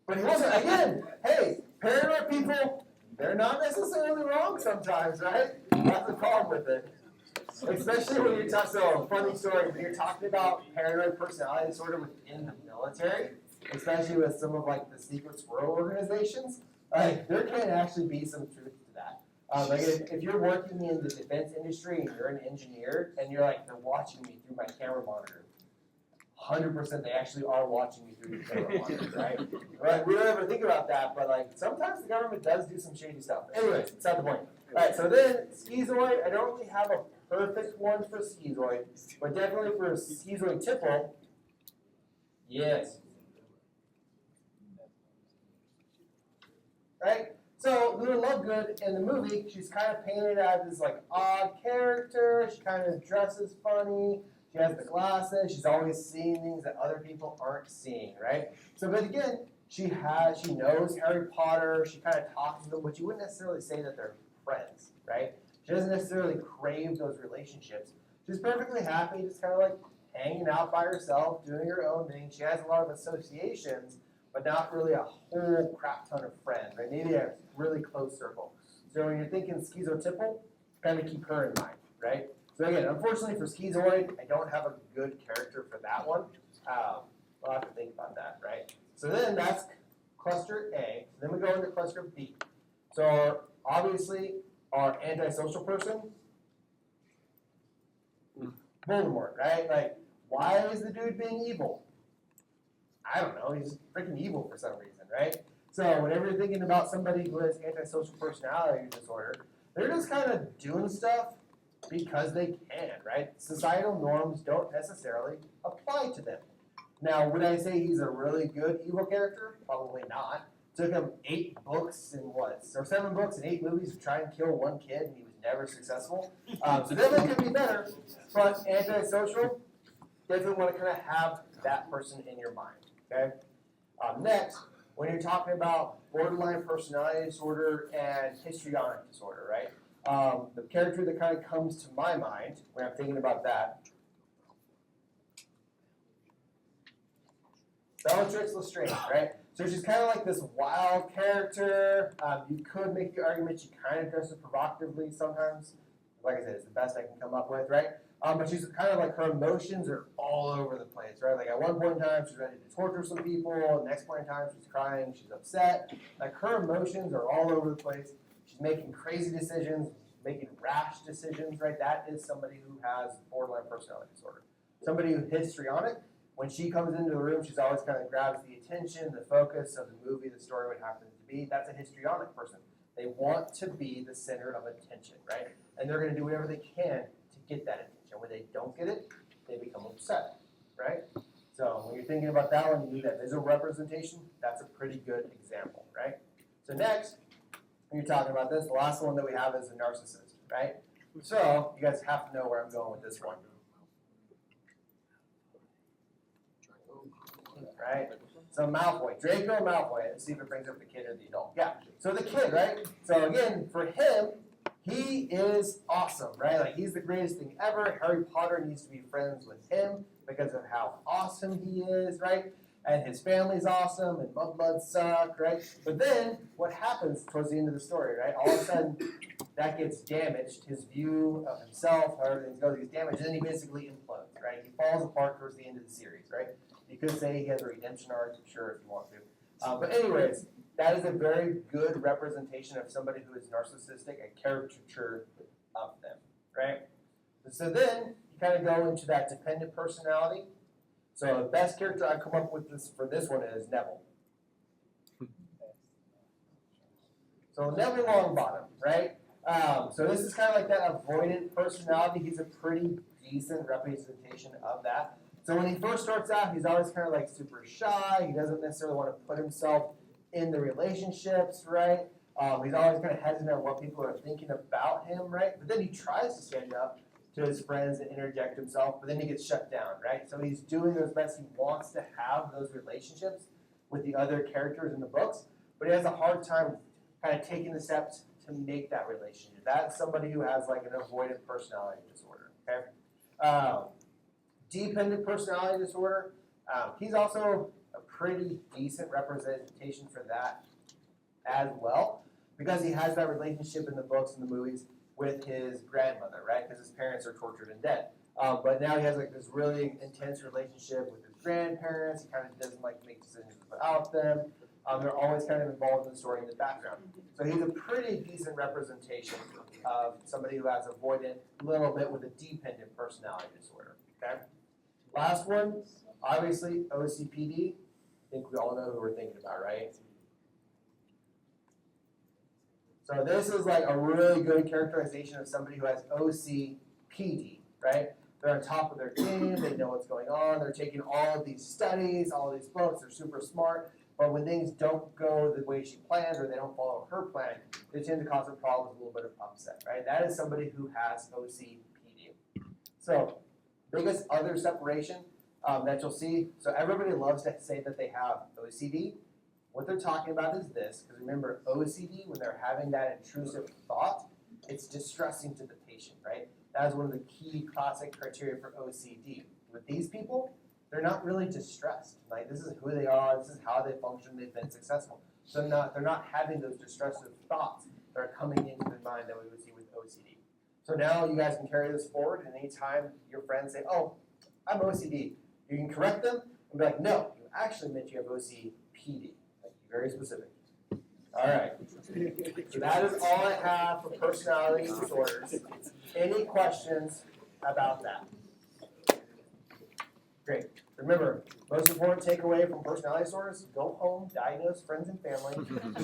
But he wasn't, again, hey, paranoid people, they're not necessarily wrong sometimes, right? That's the problem with it. Especially when you're talking, so funny story, when you're talking about paranoid personality disorder within the military, especially with some of like the secret squirrel organizations, like there can actually be some truth to that. Like if you're working in the defense industry and you're an engineer and you're like, they're watching me through my camera monitor, 100% they actually are watching you through your camera monitor, right? Right? We don't ever think about that, but like sometimes the government does do some shady stuff. Anyways, it's not the point. All right, so then schizoid, I don't really have a perfect one for schizoid, but definitely for schizotypal, yes. Right? So Luna Lovegood in the movie, she's kind of painted as this like odd character. She kind of dresses funny. She has the glasses. She's always seeing things that other people aren't seeing, right? So, but again, she knows Harry Potter. She kind of talks to them, but you wouldn't necessarily say that they're friends, right? She doesn't necessarily crave those relationships. She's perfectly happy, just kind of like hanging out by herself, doing her own thing. She has a lot of associations, but not really a whole crap ton of friends, right? Maybe a really close circle. So when you're thinking schizotypal, kind of keep her in mind, right? So again, unfortunately for schizoid, I don't have a good character for that one. We'll have to think about that, right? So then that's cluster A. So then we go into cluster B. So obviously our antisocial person, Voldemort, right? Like, why is the dude being evil? I don't know. He's freaking evil for some reason, right? So whenever you're thinking about somebody who has antisocial personality disorder, they're just kind of doing stuff because they can, right? Societal norms don't necessarily apply to them. Now, would I say he's a really good evil character? Probably not. Took him 8 books and 7 books and 8 movies to try and kill one kid, and he was never successful. So definitely could be better, but antisocial, definitely want to kind of have that person in your mind, okay? Next, when you're talking about borderline personality disorder and histrionic disorder, right? The character that kind of comes to my mind when I'm thinking about that, Bellatrix Lestrange, right? So she's kind of like this wild character. You could make the argument she kind of dresses provocatively sometimes. Like I said, it's the best I can come up with, right? But she's kind of like her emotions are all over the place, right? Like at one point in time, she's ready to torture some people. The next point in time, she's crying, she's upset. Like her emotions are all over the place. She's making crazy decisions, making rash decisions, right? That is somebody who has borderline personality disorder. Somebody who's histrionic, when she comes into the room, she's always kind of grabs the attention, the focus of the movie, the story, what happens to be. That's a histrionic person. They want to be the center of attention, right? And they're going to do whatever they can to get that attention. When they don't get it, they become upset, right? So when you're thinking about that one, you need that visual representation. That's a pretty good example, right? So next, when you're talking about this, the last one that we have is a narcissist, right? So you guys have to know where I'm going with this one. Right? So Malfoy, Draco Malfoy. Let's see if it brings up the kid or the adult. Yeah. So the kid, right? So again, for him, he is awesome, right? Like he's the greatest thing ever. Harry Potter needs to be friends with him because of how awesome he is, right? And his family's awesome, and Mudbloods suck, right? But then what happens towards the end of the story, right? All of a sudden, that gets damaged. His view of himself, how everything goes, gets damaged, and then he basically implodes, right? He falls apart towards the end of the series, right? You could say he has a redemption arc, sure, if you want to. But anyways, that is a very good representation of somebody who is narcissistic, a caricature of them, right? So then you kind of go into that dependent personality. So the best character I've come up with for this one is Neville. So Neville Longbottom, right? So this is kind of like that avoidant personality. He's a pretty decent representation of that. So when he first starts out, he's always kind of like super shy. He doesn't necessarily want to put himself in the relationships, right? He's always kind of hesitant on what people are thinking about him, right? But then he tries to stand up to his friends and interject himself, but then he gets shut down, right? So he's doing his best. He wants to have those relationships with the other characters in the books, but he has a hard time kind of taking the steps to make that relationship. That's somebody who has like an avoidant personality disorder, okay? Dependent personality disorder, he's also a pretty decent representation for that as well, because he has that relationship in the books and the movies with his grandmother, right? Because his parents are tortured and dead. But now he has like this really intense relationship with his grandparents. He kind of doesn't like to make decisions without them. They're always kind of involved in the story in the background. So he's a pretty decent representation of somebody who has avoidant, a little bit with a dependent personality disorder, okay? Last one, obviously OCPD. I think we all know who we're thinking about, right? So this is like a really good characterization of somebody who has OCPD, right? They're on top of their game, they know what's going on, they're taking all of these studies, all of these books, they're super smart, But when things don't go the way she planned or they don't follow her plan, they tend to cause her problems, a little bit of upset, right? That is somebody who has OCPD. So, biggest other separation that you'll see, so everybody loves to say that they have OCD. What they're talking about is this, because remember, OCD, when they're having that intrusive thought, it's distressing to the patient, right? That is one of the key classic criteria for OCD. With these people, they're not really distressed. Like, this is who they are, this is how they function, they've been successful. So they're not having those distressive thoughts that are coming into their mind that we would see with OCD. So now you guys can carry this forward, and anytime your friends say, oh, I'm OCD, you can correct them and be like, no, you actually meant you have OCPD. Like, very specific. All right. So that is all I have for personality disorders. Any questions about that? Great. Remember, most important takeaway from personality disorders, go home, diagnose friends and family.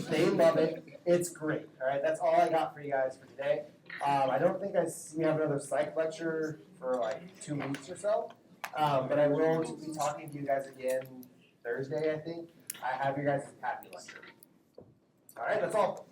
They love it. It's great. All right, that's all I got for you guys for today. I don't think we have another psych lecture for like 2 weeks or so, but I will be talking to you guys again Thursday, I think. I have you guys' happy lecture. All right, that's all.